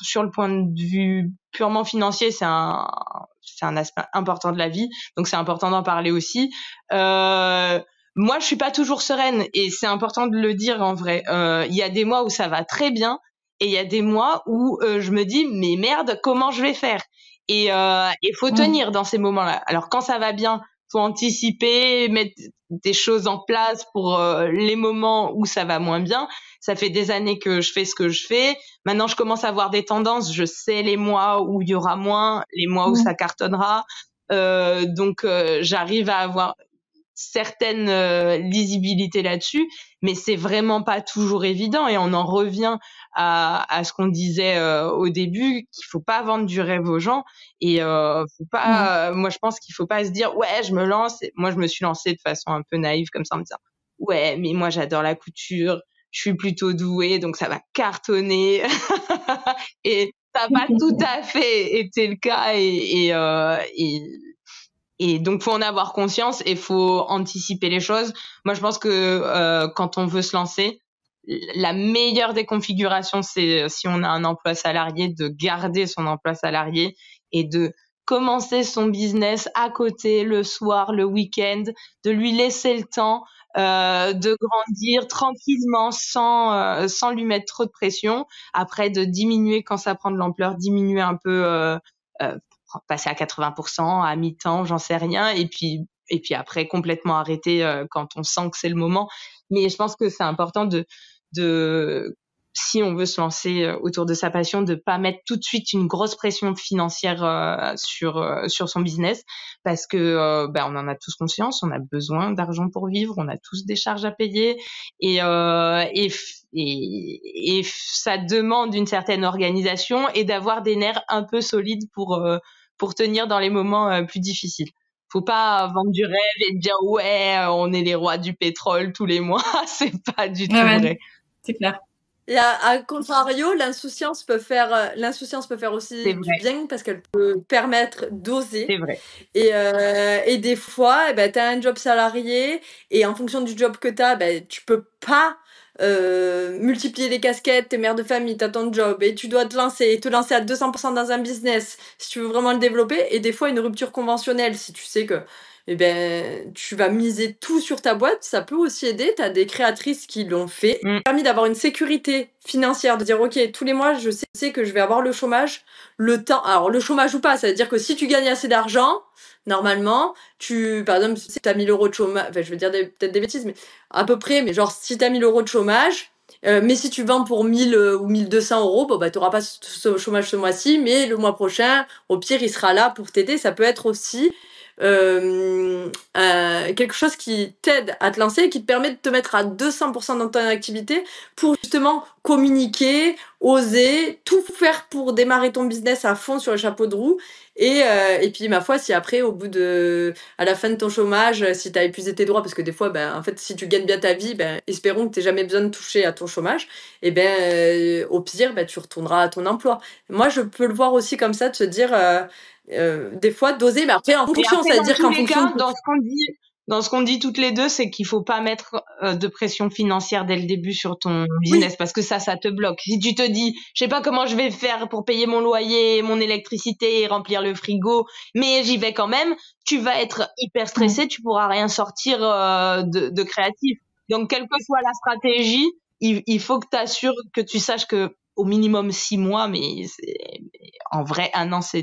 sur le point de vue purement financier, c'est un aspect important de la vie, donc c'est important d'en parler aussi. Moi, je suis pas toujours sereine et c'est important de le dire en vrai. Il y a des mois où ça va très bien et il y a des mois où je me dis mais merde, comment je vais faire? Et faut tenir dans ces moments-là. Alors quand ça va bien, faut anticiper, mettre des choses en place pour les moments où ça va moins bien. Ça fait des années que je fais ce que je fais. Maintenant, je commence à voir des tendances. Je sais les mois où il y aura moins, les mois où ça cartonnera. Donc, j'arrive à avoir certaine lisibilité là-dessus, mais c'est vraiment pas toujours évident. Et on en revient à ce qu'on disait au début, qu'il faut pas vendre du rêve aux gens. Et faut pas. Moi, je pense qu'il faut pas se dire ouais, je me lance. Moi, je me suis lancée de façon un peu naïve comme ça, en me disant ouais, mais moi, j'adore la couture. Je suis plutôt douée, donc ça va cartonner. Et ça n'a pas tout à fait été le cas. Et donc, faut en avoir conscience et faut anticiper les choses. Moi, je pense que quand on veut se lancer, la meilleure des configurations, c'est si on a un emploi salarié, de garder son emploi salarié et de commencer son business à côté le soir, le week-end, de lui laisser le temps de grandir tranquillement sans lui mettre trop de pression. Après, de diminuer quand ça prend de l'ampleur, diminuer un peu, passer à 80%, à mi-temps, j'en sais rien. Et puis après, complètement arrêter quand on sent que c'est le moment. Mais je pense que c'est important de si on veut se lancer autour de sa passion, de pas mettre tout de suite une grosse pression financière sur son business, parce que on en a tous conscience, on a besoin d'argent pour vivre, on a tous des charges à payer, et ça demande une certaine organisation et d'avoir des nerfs un peu solides pour tenir dans les moments plus difficiles. Faut pas vendre du rêve et dire ouais, on est les rois du pétrole tous les mois. C'est pas du tout vrai. C'est clair. Et à contrario, l'insouciance peut faire aussi du bien parce qu'elle peut permettre d'oser. C'est vrai. Et des fois, tu as un job salarié et en fonction du job que tu as, tu peux pas multiplier les casquettes, t'es mère de famille, t'as ton job et tu dois te lancer à 200% dans un business si tu veux vraiment le développer. Et des fois, une rupture conventionnelle, si tu sais que tu vas miser tout sur ta boîte, ça peut aussi aider. T'as des créatrices qui l'ont fait. Permis d'avoir une sécurité financière, de dire ok, tous les mois, je sais que je vais avoir le chômage, le temps. Alors, le chômage ou pas, ça veut dire que si tu gagnes assez d'argent, normalement, par exemple, si t'as 1000 euros de chômage, enfin, je veux dire peut-être des bêtises, mais à peu près, mais genre, si t'as 1000 euros de chômage, mais si tu vends pour 1000 ou 1200 euros, t'auras pas ce chômage ce mois-ci, mais le mois prochain, au pire, il sera là pour t'aider. Ça peut être aussi quelque chose qui t'aide à te lancer et qui te permet de te mettre à 200% dans ton activité pour justement communiquer, oser, tout faire pour démarrer ton business à fond sur le chapeau de roue. Et puis ma foi, si après à la fin de ton chômage, si t'as épuisé tes droits, parce que des fois en fait si tu gagnes bien ta vie, espérons que t'aies jamais besoin de toucher à ton chômage, et au pire tu retourneras à ton emploi. Moi je peux le voir aussi comme ça, de se dire des fois d'oser, mais après en fonction, c'est-à-dire qu'en fonction dans ce qu'on dit toutes les deux, c'est qu'il faut pas mettre de pression financière dès le début sur ton business, parce que ça te bloque. Si tu te dis, je sais pas comment je vais faire pour payer mon loyer, mon électricité, remplir le frigo, mais j'y vais quand même, tu vas être hyper stressé, tu pourras rien sortir de créatif. Donc, quelle que soit la stratégie, il faut que t'assures que tu saches que au minimum 6 mois, mais en vrai, 1 an, ça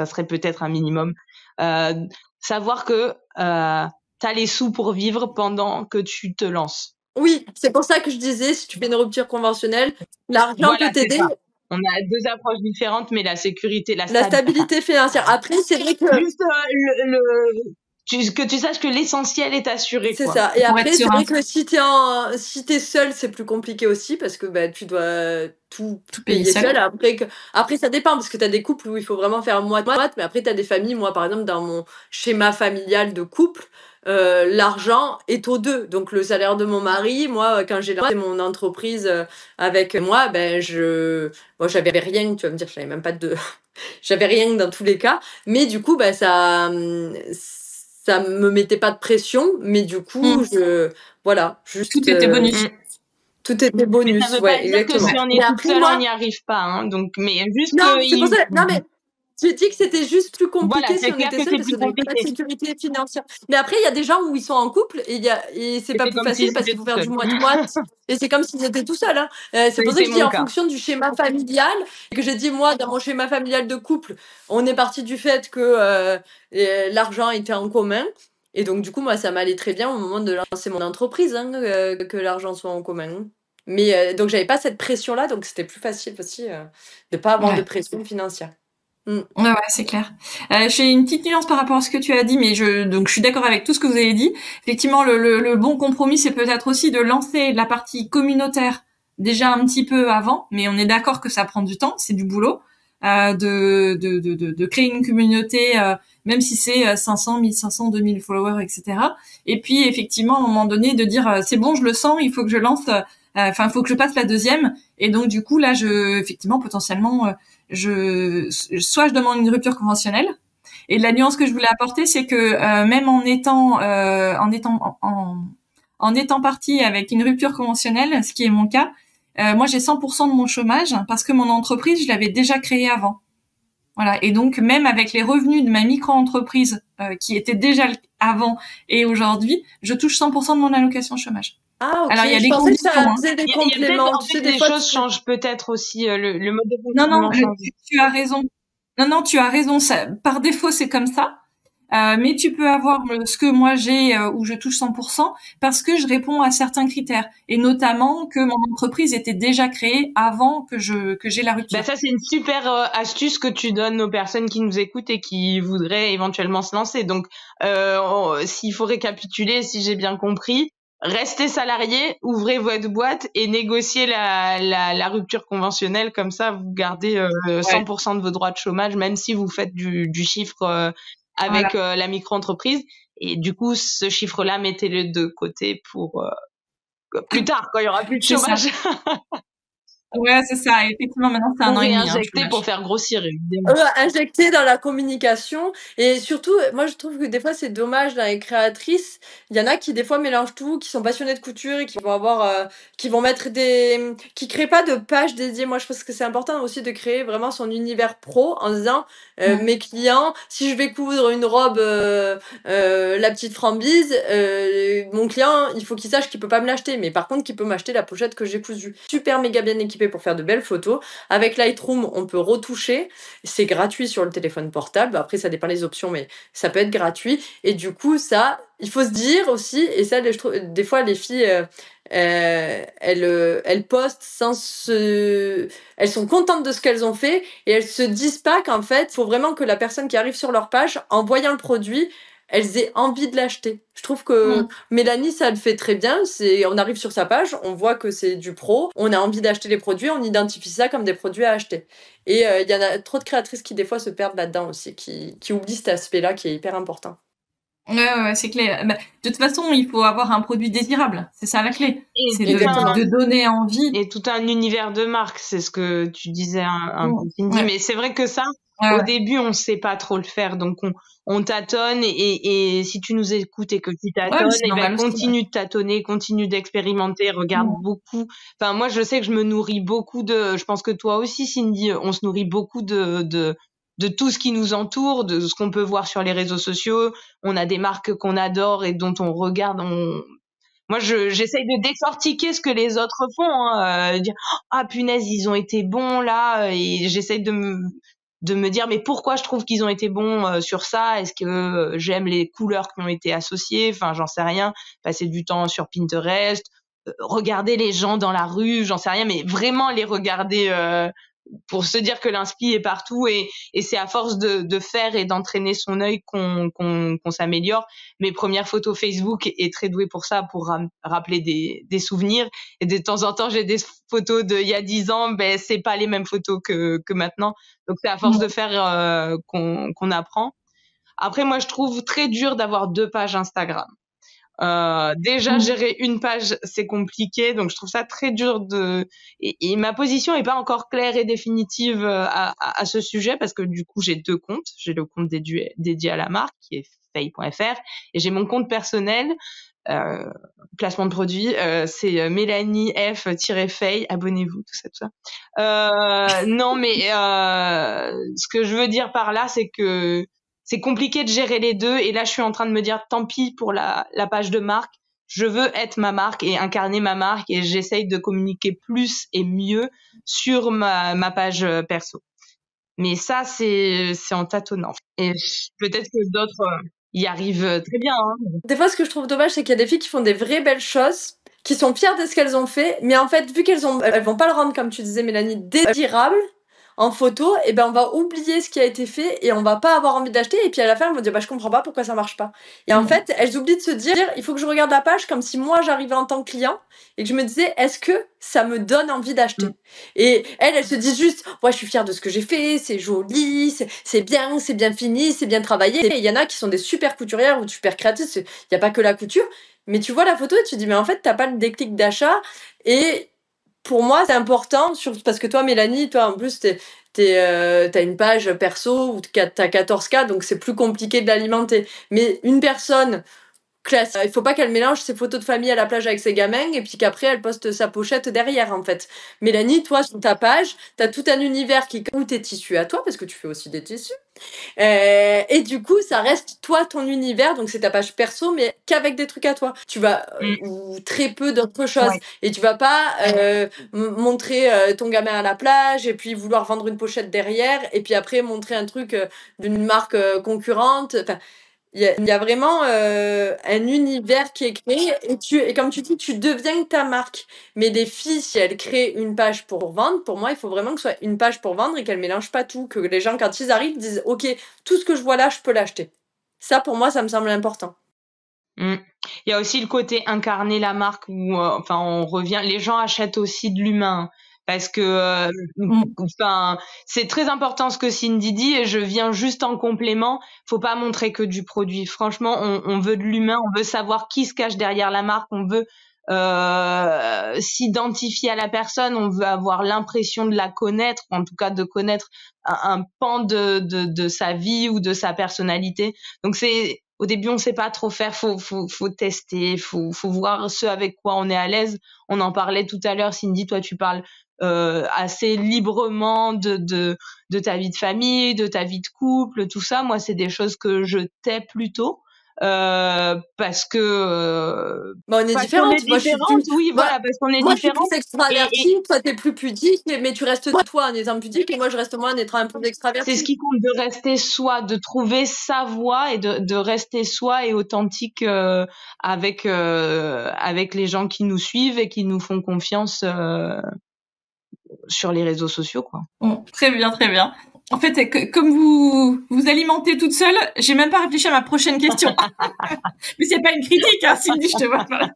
serait peut-être un minimum. Savoir que t'as les sous pour vivre pendant que tu te lances. Oui, c'est pour ça que je disais, si tu fais une rupture conventionnelle, l'argent peut t'aider. On a 2 approches différentes, mais la sécurité, la stabilité financière. Après, c'est vrai que juste que tu saches que l'essentiel est assuré. C'est ça. Et après, c'est vrai que si t'es seul, c'est plus compliqué aussi parce que tu dois tout payer seul. Après, ça dépend parce que t'as des couples où il faut vraiment faire moite-moite, mais après, t'as des familles. Moi, par exemple, dans mon schéma familial de couple, l'argent est aux deux. Donc, le salaire de mon mari, moi, quand j'ai lancé mon entreprise avec moi, j'avais rien. Tu vas me dire, j'avais même pas j'avais rien dans tous les cas. Mais du coup, ça me mettait pas de pression, mais du coup, juste... Tout était bonus. Tout était bonus. Mais ça veut pas dire exactement. que si on est toute seule, on n'y arrive pas. Hein. Donc, mais juste non, c'est pour ça. Non, mais j'ai dit que c'était juste plus compliqué si on était seul parce qu'on n'avait pas de sécurité financière. Mais après, il y a des gens où ils sont en couple et c'est pas plus facile parce qu'il faut faire du moite-moite. Et c'est comme s'ils étaient tout seuls. Hein. C'est pour ça que je dis en fonction du schéma familial. Et que j'ai dit, moi, dans mon schéma familial de couple, on est parti du fait que l'argent était en commun. Et donc, du coup, moi, ça m'allait très bien au moment de lancer mon entreprise, hein, que l'argent soit en commun. Mais donc, j'avais pas cette pression-là. Donc, c'était plus facile aussi de pas avoir de pression financière. Ouais, c'est clair. J'ai une petite nuance par rapport à ce que tu as dit, mais je suis d'accord avec tout ce que vous avez dit. Effectivement, le bon compromis, c'est peut-être aussi de lancer la partie communautaire déjà un petit peu avant, mais on est d'accord que ça prend du temps, c'est du boulot, de créer une communauté, même si c'est 500, 1500, 2000 followers, etc. Et puis, effectivement, à un moment donné, de dire, c'est bon, je le sens, il faut que je lance, il faut que je passe la deuxième. Et donc, du coup, là, effectivement, potentiellement, soit je demande une rupture conventionnelle. Et la nuance que je voulais apporter, c'est que même en étant partie avec une rupture conventionnelle, ce qui est mon cas, moi j'ai 100% de mon chômage parce que mon entreprise, je l'avais déjà créée avant. Voilà. Et donc même avec les revenus de ma micro-entreprise qui étaient déjà avant et aujourd'hui, je touche 100% de mon allocation chômage. Ah, okay. Alors il y a des conditions. Des compléments. Des choses changent peut-être aussi le mode de fonctionnement. Non, tu as raison. Non, tu as raison. Ça, par défaut, c'est comme ça. Mais tu peux avoir ce que moi j'ai où je touche 100% parce que je réponds à certains critères et notamment que mon entreprise était déjà créée avant que j'ai la rupture. Bah ça c'est une super astuce que tu donnes aux personnes qui nous écoutent et qui voudraient éventuellement se lancer. Donc s'il faut récapituler, si j'ai bien compris, restez salarié, ouvrez votre boîte et négociez la rupture conventionnelle, comme ça vous gardez 100% de vos droits de chômage, même si vous faites du chiffre avec la micro-entreprise. Et du coup, ce chiffre-là, mettez-le de côté pour plus tard, quand il y aura plus de chômage. Ouais, c'est ça. Effectivement, maintenant, c'est un an et demi. Injecter pour faire grossir, évidemment. Injecter dans la communication. Et surtout, moi, je trouve que des fois, c'est dommage dans les créatrices. Il y en a qui, des fois, mélangent tout, qui sont passionnés de couture et qui vont avoir, qui vont mettre qui créent pas de page dédiée. Moi, je pense que c'est important aussi de créer vraiment son univers pro en disant, mes clients, si je vais coudre une robe, la petite frambise, mon client, il faut qu'il sache qu'il peut pas me l'acheter. Mais par contre, qu'il peut m'acheter la pochette que j'ai cousue. Super méga bien équipée pour faire de belles photos. Avec Lightroom, on peut retoucher. C'est gratuit sur le téléphone portable. Après, ça dépend des options, mais ça peut être gratuit. Et du coup, ça, il faut se dire aussi, et ça, des fois, les filles, elles postent elles sont contentes de ce qu'elles ont fait et elles se disent pas qu'en fait, il faut vraiment que la personne qui arrive sur leur page, en voyant le produit, elles aient envie de l'acheter. Je trouve que Mélanie, ça le fait très bien. On arrive sur sa page, on voit que c'est du pro, on a envie d'acheter les produits, on identifie ça comme des produits à acheter. Et il y en a trop de créatrices qui, des fois, se perdent là-dedans aussi, qui oublient cet aspect-là qui est hyper important. Ouais, c'est clair. Bah, de toute façon, il faut avoir un produit désirable. C'est ça la clé. C'est de donner envie. Et tout un univers de marque. C'est ce que tu disais un peu, Cindy. Mais c'est vrai que ça, au début, on sait pas trop le faire. Donc, on tâtonne et si tu nous écoutes et que tu tâtonnes, continue de tâtonner, continue d'expérimenter, regarde beaucoup. Enfin, moi, je sais que je me nourris beaucoup je pense que toi aussi, Cindy, on se nourrit beaucoup de tout ce qui nous entoure, de ce qu'on peut voir sur les réseaux sociaux. On a des marques qu'on adore et dont on regarde. Moi, j'essaye de décortiquer ce que les autres font, dire ah punaise, ils ont été bons là, et j'essaye de me dire mais pourquoi je trouve qu'ils ont été bons sur ça. Est-ce que j'aime les couleurs qui ont été associées, enfin j'en sais rien. Passer du temps sur Pinterest, regarder les gens dans la rue, j'en sais rien, mais vraiment les regarder pour se dire que l'inspi est partout, et c'est à force de faire et d'entraîner son œil qu'on s'améliore. Mes premières photos Facebook est très douée pour ça, pour rappeler des souvenirs, et de temps en temps j'ai des photos d'il y a 10 ans, ben c'est pas les mêmes photos que maintenant, donc c'est à force de faire qu'on apprend. Après, moi je trouve très dur d'avoir 2 pages Instagram. Déjà gérer une page, c'est compliqué, donc je trouve ça très dur et ma position est pas encore claire et définitive à ce sujet, parce que du coup j'ai 2 comptes. J'ai le compte dédié à la marque qui est Faye.fr et j'ai mon compte personnel. placement de produit, c'est Mélanie F-Fay, abonnez-vous, tout ça. Non, mais ce que je veux dire par là, c'est que c'est compliqué de gérer les deux, et là je suis en train de me dire tant pis pour la page de marque, je veux être ma marque et incarner ma marque, et j'essaye de communiquer plus et mieux sur ma page perso. Mais ça, c'est en tâtonnant. Et peut-être que d'autres y arrivent très bien. Hein. Des fois, ce que je trouve dommage, c'est qu'il y a des filles qui font des vraies belles choses, qui sont fières de ce qu'elles ont fait, mais en fait, vu elles vont pas le rendre, comme tu disais, Mélanie, désirable en photo, et ben on va oublier ce qui a été fait et on va pas avoir envie d'acheter, et puis à la fin elles vont dire je comprends pas pourquoi ça marche pas. Et en fait, elles oublient de se dire il faut que je regarde la page comme si moi j'arrivais en tant que client et que je me disais est-ce que ça me donne envie d'acheter. Et elles se disent juste je suis fière de ce que j'ai fait, c'est joli, c'est bien fini, c'est bien travaillé. Et il y en a qui sont des super couturières ou super créatrices, il y a pas que la couture, mais tu vois la photo et tu te dis mais en fait t'as pas le déclic d'achat. Et pour moi, c'est important, parce que toi, Mélanie, toi, en plus, t'as une page perso où t'as 14K, donc c'est plus compliqué de l'alimenter. Mais une personne classe, il faut pas qu'elle mélange ses photos de famille à la plage avec ses gamins et puis qu'après elle poste sa pochette derrière, en fait. Mélanie, toi, sur ta page, t'as tout un univers où tes tissus à toi, parce que tu fais aussi des tissus. Et du coup, ça reste toi, ton univers, donc c'est ta page perso, mais qu'avec des trucs à toi. Tu vas, ou très peu d'autres choses. Ouais. Et tu vas pas montrer ton gamin à la plage et puis vouloir vendre une pochette derrière et puis après montrer un truc d'une marque concurrente. Enfin, il y a vraiment un univers qui est créé et comme tu dis, tu deviens ta marque. Mais les filles, si elles créent une page pour vendre, pour moi, il faut vraiment que ce soit une page pour vendre et qu'elles mélangent pas tout. Que les gens, quand ils arrivent, disent « Ok, tout ce que je vois là, je peux l'acheter. » Ça, pour moi, ça me semble important. Il y a aussi le côté incarner la marque où, on revient. Les gens achètent aussi de l'humain. Parce que c'est très important ce que Cindy dit et je viens juste en complément. Faut pas montrer que du produit. Franchement, on veut de l'humain, on veut savoir qui se cache derrière la marque, on veut s'identifier à la personne, on veut avoir l'impression de la connaître, en tout cas de connaître un pan de sa vie ou de sa personnalité. Donc au début, on sait pas trop faire, faut tester, faut voir ce avec quoi on est à l'aise. On en parlait tout à l'heure, Cindy, toi tu parles assez librement de ta vie de famille, de ta vie de couple, tout ça. Moi, c'est des choses que je tais plutôt parce que on est différentes. Oui, voilà, parce qu'on est différentes. Moi, je suis plus extravertie, toi, t'es plus pudique, mais tu restes toi en étant pudique et moi, je reste moi en étant un peu extravertie. C'est ce qui compte, de rester soi, de trouver sa voie et de rester soi et authentique avec les gens qui nous suivent et qui nous font confiance sur les réseaux sociaux, quoi. Très bien, très bien. En fait, comme vous alimentez toute seule, j'ai même pas réfléchi à ma prochaine question. Mais c'est pas une critique, hein, Cindy, je te vois pas.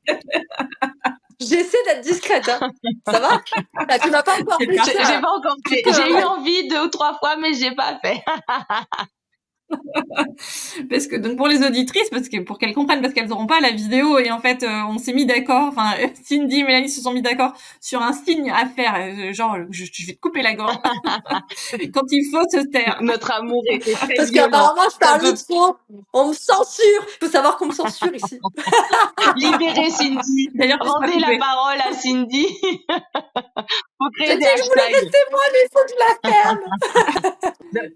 J'essaie d'être discrète, hein. Ça va? Là, tu m'as pas encore fait. J'ai pas encore fait. J'ai eu envie 2 ou 3 fois, mais j'ai pas fait. Parce que donc pour les auditrices, pour qu'elles comprennent, parce qu'elles n'auront pas la vidéo, et en fait on s'est mis d'accord, Cindy et Mélanie se sont mis d'accord sur un signe à faire, genre je vais te couper la gorge quand il faut se taire. Notre amour était très parce qu'apparemment je parle trop, on me censure, il faut savoir qu'on me censure ici. Libérez Cindy. D'ailleurs, rendez la parole à Cindy. Faut créer des hashtags. Je voulais rester moi, mais il faut que je la ferme.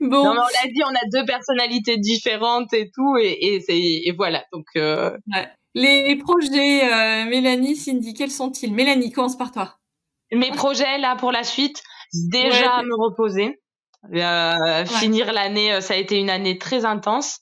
Bon. Non, mais on l'a dit, on a 2 personnalités différentes et tout, et voilà. Donc, ouais. Les projets, Mélanie, Cindy, quels sont-ils? Mélanie, commence par toi. Mes projets, là, pour la suite, déjà me reposer. Finir l'année, ça a été une année très intense.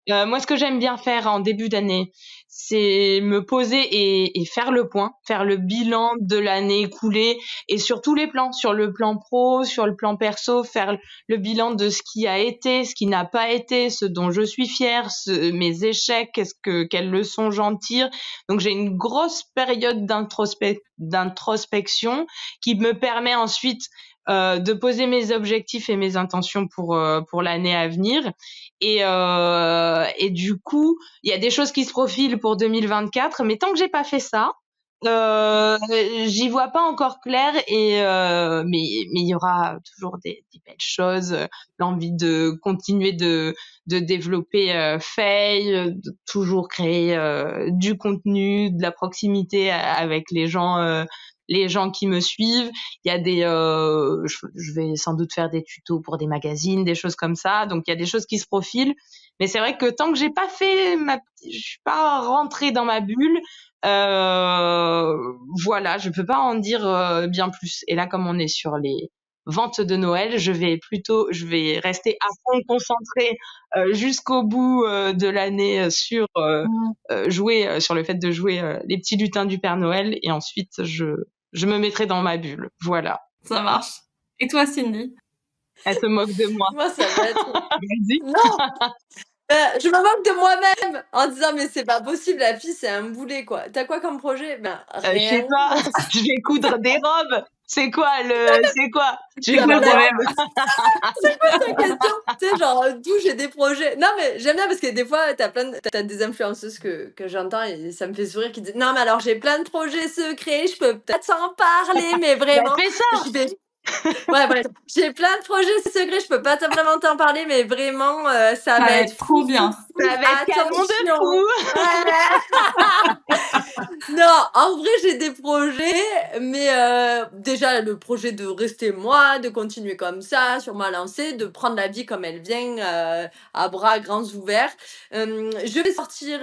Moi, ce que j'aime bien faire en début d'année, c'est me poser et faire le point, faire le bilan de l'année écoulée et sur tous les plans, sur le plan pro, sur le plan perso, faire le bilan de ce qui a été, ce qui n'a pas été, ce dont je suis fière, mes échecs, quelles leçons j'en tire. Donc j'ai une grosse période d'introspection qui me permet ensuite de poser mes objectifs et mes intentions pour l'année à venir. Et du coup, il y a des choses qui se profilent pour 2024, mais tant que j'ai pas fait ça, J'y vois pas encore clair mais il y aura toujours des belles choses, l'envie de continuer de développer Faye, de toujours créer du contenu, de la proximité avec les gens qui me suivent. Il y a je vais sans doute faire des tutos pour des magazines, des choses comme ça. Donc il y a des choses qui se profilent. Mais c'est vrai que tant que j'ai pas fait je suis pas rentrée dans ma bulle, voilà, je peux pas en dire bien plus. Et là, comme on est sur les ventes de Noël, je vais rester à fond concentrée jusqu'au bout de l'année sur jouer sur le fait de jouer les petits lutins du Père Noël, et ensuite je me mettrai dans ma bulle. Voilà. Ça marche. Et toi, Cindy? Elle se moque de moi. Moi, ça va être... Vas-y. Non. Je me moque de moi-même en disant mais c'est pas possible, la fille c'est un boulet quoi. T'as quoi comme projet? Je sais pas. Je vais coudre des robes. C'est quoi c'est quoi? Tu veux coudre des robes. C'est quoi ta question? Tu sais, genre d'où j'ai des projets. Non mais j'aime bien parce que des fois t'as des influenceuses que j'entends et ça me fait sourire, qui disent non mais alors j'ai plein de projets secrets, je peux peut-être s'en parler, mais vraiment. Fais ça. Ouais, bref, j'ai plein de projets secrets, je peux pas vraiment t'en parler, mais vraiment, ça va être trop bien. Ça va être canon de fou. Non, en vrai, j'ai des projets, mais déjà, le projet de rester moi, de continuer comme ça, sur ma lancée, de prendre la vie comme elle vient, à bras grands ouverts. Je vais sortir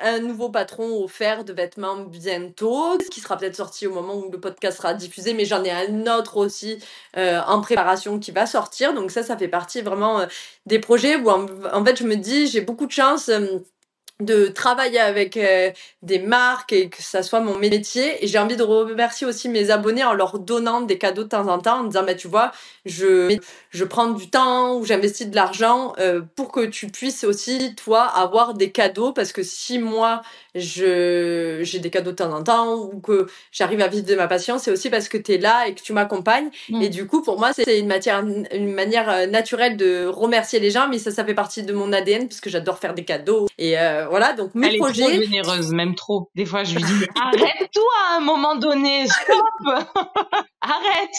un nouveau patron offert de vêtements bientôt, qui sera peut-être sorti au moment où le podcast sera diffusé, mais j'en ai un autre aussi en préparation qui va sortir. Donc ça fait partie vraiment des projets où en fait je me dis j'ai beaucoup de chance de travailler avec des marques et que ça soit mon métier, et j'ai envie de remercier aussi mes abonnés en leur donnant des cadeaux de temps en temps, en disant bah tu vois, je prends du temps ou j'investis de l'argent pour que tu puisses aussi toi avoir des cadeaux, parce que si moi j'ai des cadeaux de temps en temps ou que j'arrive à vivre de ma passion, c'est aussi parce que tu es là et que tu m'accompagnes. Et du coup pour moi c'est une manière naturelle de remercier les gens, mais ça fait partie de mon ADN parce que j'adore faire des cadeaux et voilà, donc mes projets. Elle est trop généreuse, même trop. Des fois, je lui dis, arrête-toi à un moment donné, stop. Arrête.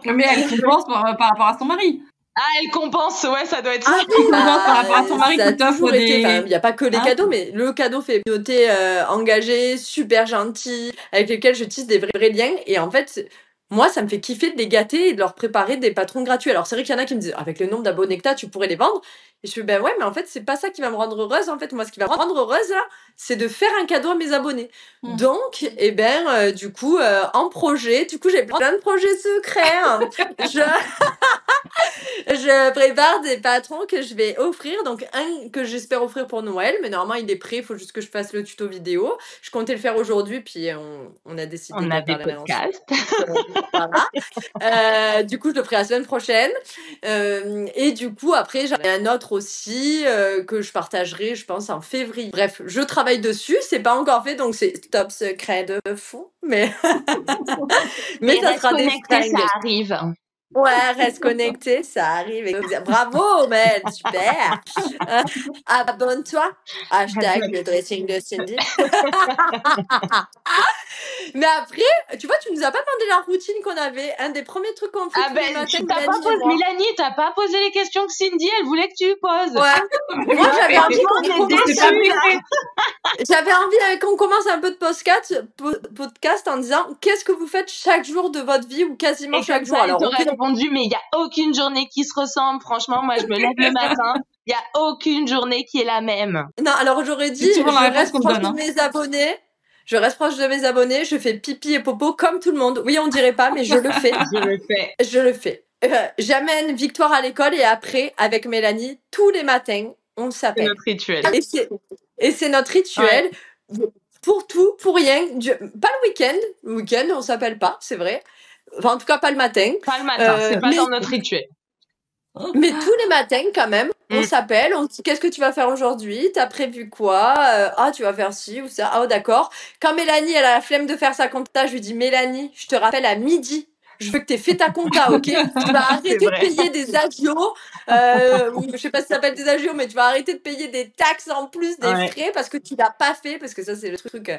Mais elle compense par rapport à son mari. Ah, elle compense, ouais, ça doit être ça. Par rapport à son mari qui t'offre des... Il n'y a pas que les cadeaux, mais le cadeau fait noter engagé, super gentil, avec lesquels je tisse des vrais liens. Et en fait, moi, ça me fait kiffer de les gâter et de leur préparer des patrons gratuits. Alors, c'est vrai qu'il y en a qui me disent, avec le nombre d'abonnés que t'as, tu pourrais les vendre. Et je fais, ben ouais, mais en fait, c'est pas ça qui va me rendre heureuse. En fait, moi, ce qui va me rendre heureuse, là, c'est de faire un cadeau à mes abonnés. Donc, eh ben, du coup, en projet, j'ai plein de projets secrets. Hein. Je prépare des patrons que je vais offrir. Donc, un que j'espère offrir pour Noël, mais normalement, il est prêt. Il faut juste que je fasse le tuto vidéo. Je comptais le faire aujourd'hui, puis on a décidé de faire des podcasts. Voilà. Du coup, je le ferai la semaine prochaine. Et du coup, après, j'en ai un autre aussi que je partagerai, je pense, en février. Bref, je travaille dessus. C'est pas encore fait, donc c'est top secret de fou. Mais ça sera des fringues. Ça arrive. Ouais, reste connecté, ça arrive. Bravo, Mel, super. Abonne-toi. Hashtag le dressing de Cindy. Mais après, tu vois, tu nous as pas demandé la routine qu'on avait. Un des premiers trucs qu'on fait tous les matins, Mélanie, t'as pas posé les questions que Cindy, elle voulait que tu poses. Ouais. Moi, j'avais envie qu'on commence un peu de podcast en disant qu'est-ce que vous faites chaque jour de votre vie ou quasiment chaque jour. Alors, j'aurais répondu, mais il y a aucune journée qui se ressemble. Franchement, moi, je me lève le matin. Il y a aucune journée qui est la même. Non, alors j'aurais dit, je reste proche de mes abonnés. Je reste proche de mes abonnés, je fais pipi et popo comme tout le monde. Oui, on dirait pas, mais je le fais. Je le fais. J'amène Victoire à l'école et après, avec Mélanie, tous les matins, on s'appelle. C'est notre rituel. Et c'est notre rituel. Ouais. Pour tout, pour rien. Pas le week-end. Le week-end, on s'appelle pas, c'est vrai. Enfin, en tout cas, pas le matin. Pas le matin, c'est pas dans notre rituel. Mais tous les matins, quand même, on s'appelle, on se dit qu'est-ce que tu vas faire aujourd'hui? T'as prévu quoi? Ah, tu vas faire ci ou ça. Ah, d'accord. Quand Mélanie, elle a la flemme de faire sa compta, je lui dis Mélanie, je te rappelle à midi. je veux que tu aies fait ta compta, ok? Tu vas arrêter de payer des agios, je sais pas si ça s'appelle des agios, mais tu vas arrêter de payer des taxes en plus, des frais, parce que tu l'as pas fait, parce que ça, c'est le truc,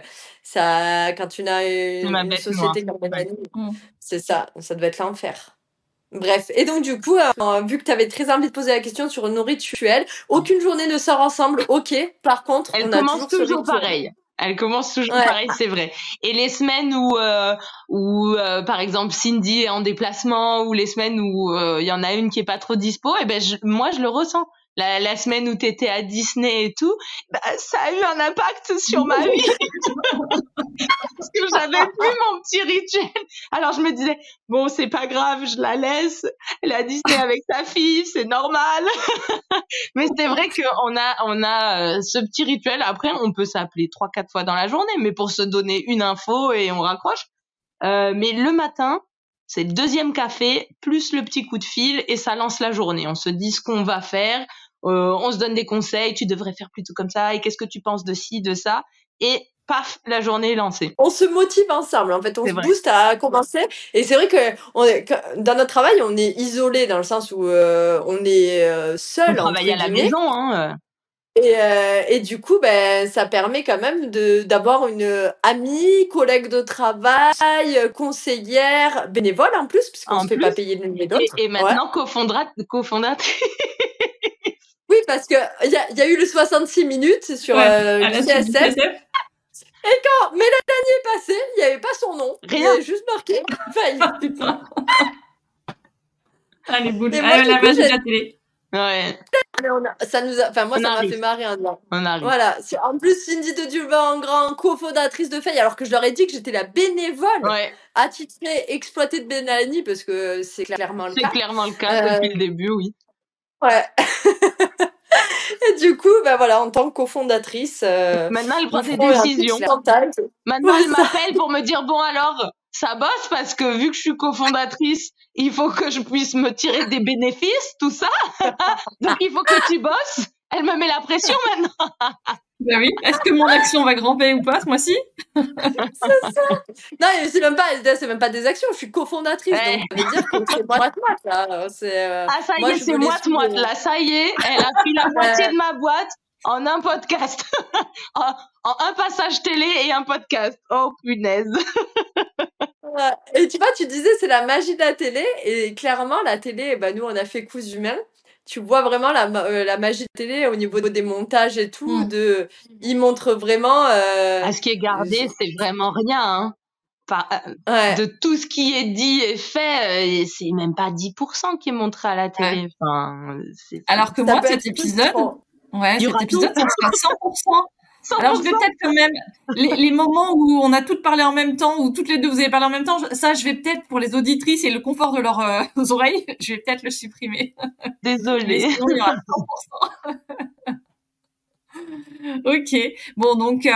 ça, quand tu n'as une société comme Mélanie, c'est ça devait être l'enfer. Bref, et donc du coup, vu que tu avais très envie de poser la question sur nos rituels, aucune journée ne sort ensemble, ok. Par contre, on a toujours pareil. Elle commence toujours pareil, c'est vrai. Et les semaines où par exemple Cindy est en déplacement, ou les semaines où il y en a une qui est pas trop dispo, et ben moi je le ressens. La semaine où t'étais à Disney et tout, ça a eu un impact sur ma vie. Parce que j'avais plus mon petit rituel. Alors je me disais, bon, c'est pas grave, je la laisse. Elle est à Disney avec sa fille, c'est normal. Mais c'est vrai qu'on a ce petit rituel. Après, on peut s'appeler 3-4 fois dans la journée, mais pour se donner une info et on raccroche. Mais le matin, c'est le deuxième café, plus le petit coup de fil, et ça lance la journée. On se dit ce qu'on va faire, on se donne des conseils, tu devrais faire plutôt comme ça, et qu'est-ce que tu penses de ci, de ça, et paf, la journée est lancée. On se motive ensemble, en fait, on se booste à commencer, et c'est vrai que dans notre travail, on est isolé, dans le sens où on est seul. On travaille à la maison, hein. Et du coup, ça permet quand même d'avoir une amie, collègue de travail, conseillère, bénévole en plus, puisqu'on ne se fait pas payer l'une et l'autre. Et maintenant, cofondatrice. Oui, parce qu'il y a eu le 66 minutes sur l'ICSF. Et quand Mélanie est passée, il n'y avait pas son nom. Rien. Il y avait juste marqué faillite. Allez, boule. La magie de la télé. Ouais. Ça m'a fait marrer un an. Voilà. En plus, Cindy de Dulvan-Grand, cofondatrice de Faye, alors que je leur ai dit que j'étais la bénévole attitrée, exploitée de Mélanie, parce que c'est clairement le cas. C'est clairement le cas depuis le début, oui. Ouais. Et du coup, en tant que cofondatrice. Maintenant, elle prend ses décisions. Maintenant, elle m'appelle pour me dire, bon, alors, ça bosse, parce que vu que je suis cofondatrice, il faut que je puisse me tirer des bénéfices, tout ça. Donc, il faut que tu bosses. Elle me met la pression maintenant. Ben oui. Est-ce que mon action va grimper ou pas ce mois-ci? C'est ça. Non, c'est même pas des actions. Je suis cofondatrice. Donc, ça veut dire que c'est moite-moite, là. Ça y est, c'est moite-moite, là. Ça y est, elle a pris la moitié de ma boîte en un podcast. en un passage télé et un podcast. Oh, punaise. Et tu vois, tu disais, c'est la magie de la télé. Et clairement, la télé, nous, on a fait coups humains. Tu vois vraiment la magie de télé au niveau des montages et tout. Ils montrent vraiment. Ce qui est gardé, c'est vraiment rien. Hein. De tout ce qui est dit et fait, c'est même pas 10% qui est montré à la télé. Enfin, alors que moi, cet épisode, ça sera 100%. Alors, je vais peut-être quand même, les moments où on a toutes parlé en même temps, où toutes les deux vous avez parlé en même temps, ça, je vais peut-être, pour les auditrices et le confort de leurs oreilles, je vais peut-être le supprimer. Désolée. Sinon, il y aura 100%. Ok. Bon, donc,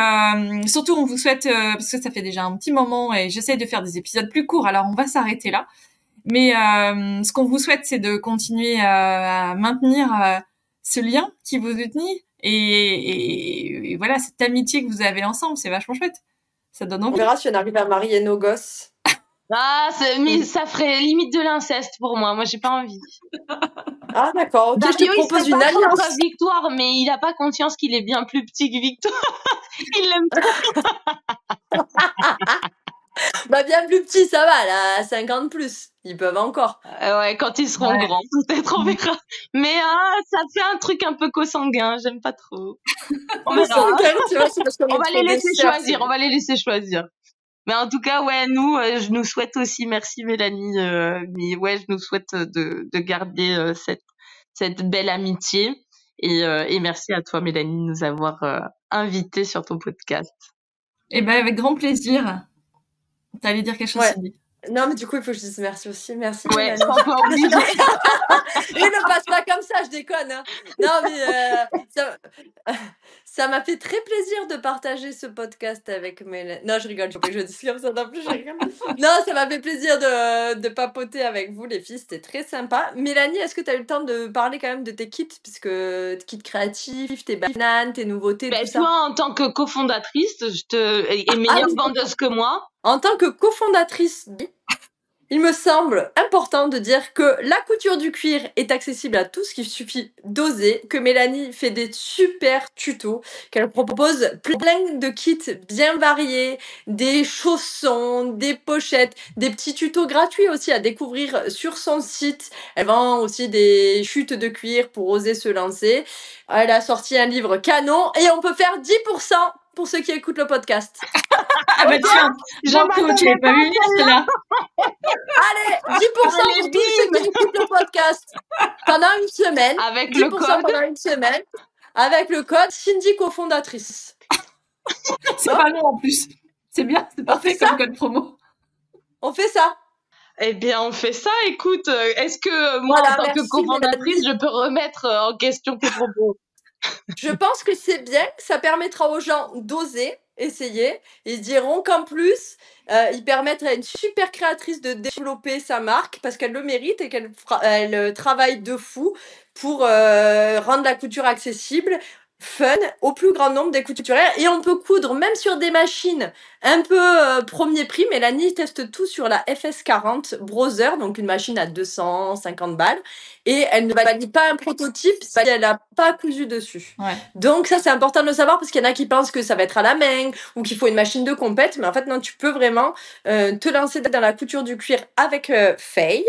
surtout, on vous souhaite, parce que ça fait déjà un petit moment et j'essaye de faire des épisodes plus courts, alors on va s'arrêter là. Mais ce qu'on vous souhaite, c'est de continuer à maintenir ce lien qui vous unit. Et voilà, cette amitié que vous avez ensemble, c'est vachement chouette. Ça donne envie. On verra si on arrive à marier nos gosses. Ça ferait limite de l'inceste pour moi. Moi, j'ai pas envie. Ah, d'accord. Ok, je te propose une alliance. Victoire, mais il a pas conscience qu'il est bien plus petit que Victoire. Il l'aime trop. Bien plus petit, ça va, là, 50 plus. Ils peuvent encore. Quand ils seront grands, peut-être on verra. Mais ça fait un truc un peu co-sanguin, j'aime pas trop. On va les laisser choisir. Mais en tout cas, je nous souhaite aussi, merci Mélanie, mais je nous souhaite de garder cette belle amitié. Et merci à toi Mélanie de nous avoir invités sur ton podcast. Avec grand plaisir. T'allais dire quelque chose, Cindy? Non, mais du coup, il faut que je dise merci aussi. Merci. Ouais, sans pas oublier. Et ne passe pas comme ça, je déconne. Hein. Non, mais ça m'a fait très plaisir de partager ce podcast avec Mélanie. Non, je rigole, je dis comme ça non plus, je rigole. Non, ça m'a fait plaisir de papoter avec vous, les filles, c'était très sympa. Mélanie, est-ce que tu as eu le temps de parler quand même de tes kits, puisque kits créatifs, tes bananes, tes nouveautés, tout ça? Toi, en tant que cofondatrice, et meilleure vendeuse que moi. En tant que cofondatrice, il me semble important de dire que la couture du cuir est accessible à tous, qu'il suffit d'oser, que Mélanie fait des super tutos, qu'elle propose plein de kits bien variés, des chaussons, des pochettes, des petits tutos gratuits aussi à découvrir sur son site. Elle vend aussi des chutes de cuir pour oser se lancer. Elle a sorti un livre canon et on peut faire 10% pour ceux qui écoutent le podcast. Ah bah tiens, tu l'avais pas vu venir celle-là. Allez, 10% pour tous ceux qui écoutent le podcast pendant une semaine. Avec 10% le code. pendant une semaine. Avec le code Cindy cofondatrice. C'est pas long en plus. C'est bien, c'est parfait comme code promo. On fait ça. Eh bien, on fait ça. Écoute, est-ce que moi, en tant que cofondatrice, je peux remettre en question tes propos? Je pense que c'est bien, ça permettra aux gens d'oser essayer. Ils diront qu'en plus, ils permettent à une super créatrice de développer sa marque parce qu'elle le mérite et qu'elle travaille de fou pour rendre la couture accessible, fun, au plus grand nombre des couturières. Et on peut coudre même sur des machines un peu premier prix. Mélanie teste tout sur la FS40 Browser, donc une machine à 250 balles. Et elle ne valide pas un prototype si elle n'a pas cousu dessus. Ouais. Donc ça, c'est important de le savoir parce qu'il y en a qui pensent que ça va être à la main ou qu'il faut une machine de compète. Mais en fait, non, tu peux vraiment te lancer dans la couture du cuir avec Faye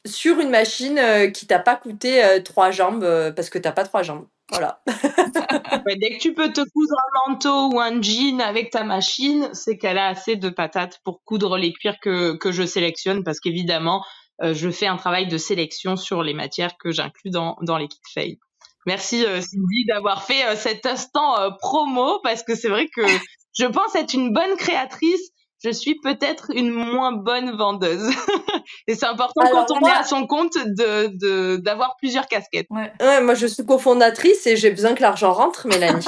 sur une machine qui t'a pas coûté 3 jambes parce que t'as pas 3 jambes. Voilà. Ouais, dès que tu peux te coudre un manteau ou un jean avec ta machine, c'est qu'elle a assez de patates pour coudre les cuirs que je sélectionne parce qu'évidemment, je fais un travail de sélection sur les matières que j'inclus dans les kits Faye. Merci Cindy d'avoir fait cet instant promo parce que c'est vrai que je pense être une bonne créatrice. Je suis peut-être une moins bonne vendeuse. Et c'est important quand on est à son compte d'avoir plusieurs casquettes. Ouais, moi je suis cofondatrice et j'ai besoin que l'argent rentre, Mélanie.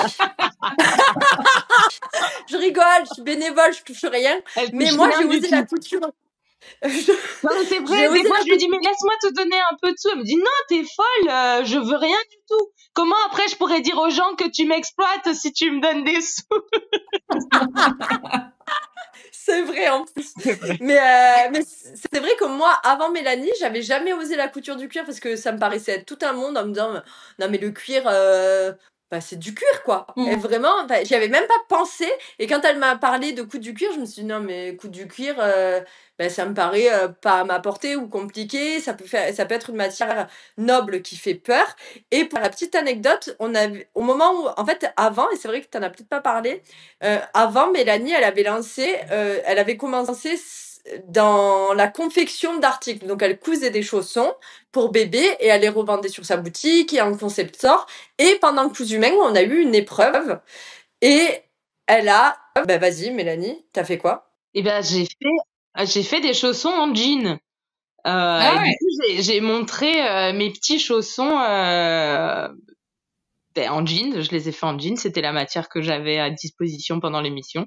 Je rigole, je suis bénévole, je touche rien. Mais moi j'ai osé la couture. Non, mais c'est vrai, des fois je lui dis mais laisse-moi te donner un peu de sous. Elle me dit non, t'es folle, je veux rien du tout. Comment après je pourrais dire aux gens que tu m'exploites si tu me donnes des sous? C'est vrai en plus. Mais c'est vrai que moi, avant Mélanie, j'avais jamais osé la couture du cuir parce que ça me paraissait être tout un monde en me disant non mais le cuir, c'est du cuir quoi. Et vraiment, j'y avais même pas pensé. Et quand elle m'a parlé de coudre du cuir, je me suis dit non mais coudre du cuir, ça me paraît pas à ma portée ou compliqué. Ça peut être une matière noble qui fait peur. Et pour la petite anecdote, au moment où, en fait, avant, et c'est vrai que tu n'en as peut-être pas parlé, avant, Mélanie, elle avait commencé dans la confection d'articles. Donc, elle cousait des chaussons pour bébé et elle les revendait sur sa boutique et en concept store. Et pendant Cousu-Main, on a eu une épreuve et elle a... vas-y, Mélanie, t'as fait quoi? Eh ben, j'ai fait des chaussons en jean. Et du coup, j'ai montré mes petits chaussons en jean. Je les ai fait en jean. C'était la matière que j'avais à disposition pendant l'émission.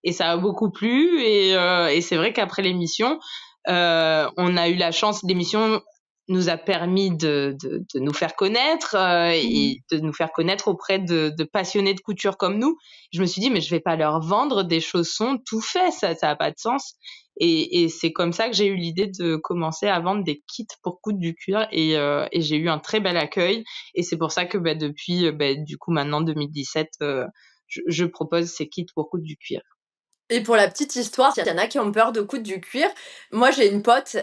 Et ça a beaucoup plu. Et c'est vrai qu'après l'émission, on a eu la chance. L'émission nous a permis de nous faire connaître et de nous faire connaître auprès de passionnés de couture comme nous. Je me suis dit, mais je vais pas leur vendre des chaussons tout faits. Ça a pas de sens. Et c'est comme ça que j'ai eu l'idée de commencer à vendre des kits pour coudre du cuir et j'ai eu un très bel accueil et c'est pour ça que depuis du coup maintenant 2017 je propose ces kits pour coudre du cuir. Et pour la petite histoire, il y en a qui ont peur de coudre du cuir. Moi, j'ai une pote,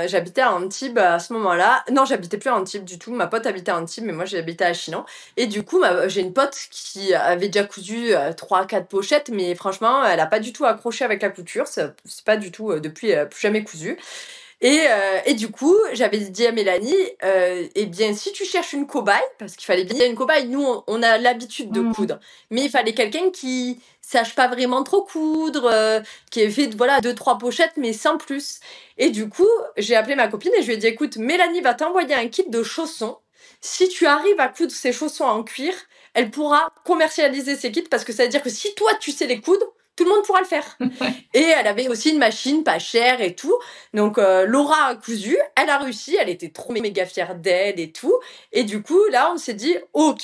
j'habitais à Antibes à ce moment-là. Non, j'habitais plus à Antibes du tout. Ma pote habitait à Antibes, mais moi, j'habitais à Chinon. Et du coup, j'ai une pote qui avait déjà cousu 3-4 pochettes, mais franchement, elle a pas du tout accroché avec la couture. C'est pas du tout, depuis, elle a plus jamais cousu. Et du coup, j'avais dit à Mélanie, eh bien, si tu cherches une cobaye, parce qu'il fallait bien une cobaye, nous, on a l'habitude de coudre, mais il fallait quelqu'un qui sache pas vraiment trop coudre, qui ait fait, 2-3 pochettes, mais sans plus. Et du coup, j'ai appelé ma copine et je lui ai dit, écoute, Mélanie va t'envoyer un kit de chaussons. Si tu arrives à coudre ces chaussons en cuir, elle pourra commercialiser ces kits, parce que ça veut dire que si toi, tu sais les coudre, tout le monde pourra le faire. Et elle avait aussi une machine pas chère et tout. Donc, Laura a cousu, elle a réussi, elle était trop méga fière d'elle et tout. Et du coup, là, on s'est dit, ok,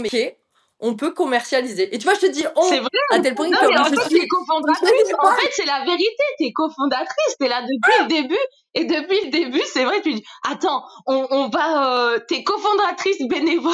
on peut commercialiser. Et tu vois, je te dis c'est vrai. à tel point non, que mais en fait, t'es cofondatrice. En fait, c'est la vérité. T'es cofondatrice. T'es là depuis le début. Et depuis le début, c'est vrai, tu dis, attends, on va, t'es cofondatrice bénévole.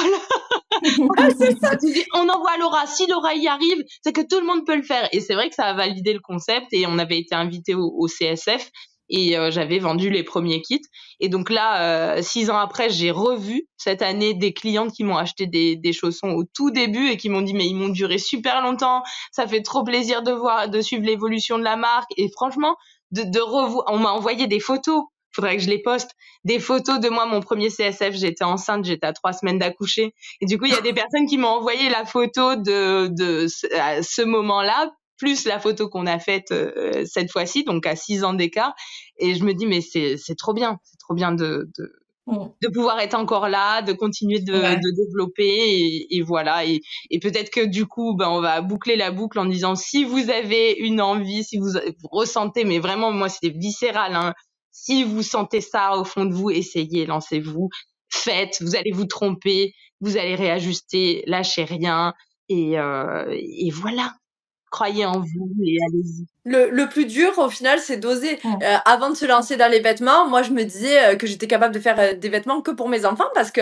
c'est ça. Tu dis, on envoie Laura. Si Laura y arrive, c'est que tout le monde peut le faire. Et c'est vrai que ça a validé le concept. Et on avait été invités au CSF. Et j'avais vendu les premiers kits. Et donc là, 6 ans après, j'ai revu cette année des clientes qui m'ont acheté des chaussons au tout début et qui m'ont dit mais ils m'ont duré super longtemps. Ça fait trop plaisir de suivre l'évolution de la marque. Et franchement, on m'a envoyé des photos. Faudrait que je les poste. Des photos de moi, mon premier CSF, j'étais enceinte, j'étais à 3 semaines d'accoucher. Et du coup, il y a des personnes qui m'ont envoyé la photo de ce moment-là, plus la photo qu'on a faite cette fois-ci, donc à 6 ans d'écart. Et je me dis, mais c'est trop bien. C'est trop bien de pouvoir être encore là, de continuer de développer. Et voilà. Et peut-être que du coup, on va boucler la boucle en disant, si vous avez une envie, si vous ressentez, mais vraiment, moi, c'est viscéral, hein. Si vous sentez ça au fond de vous, essayez, lancez-vous, faites, vous allez vous tromper, vous allez réajuster, lâchez rien. Et voilà. Croyez en vous et allez-y. Le plus dur, au final, c'est d'oser. Avant de se lancer dans les vêtements, moi, je me disais que j'étais capable de faire des vêtements que pour mes enfants parce que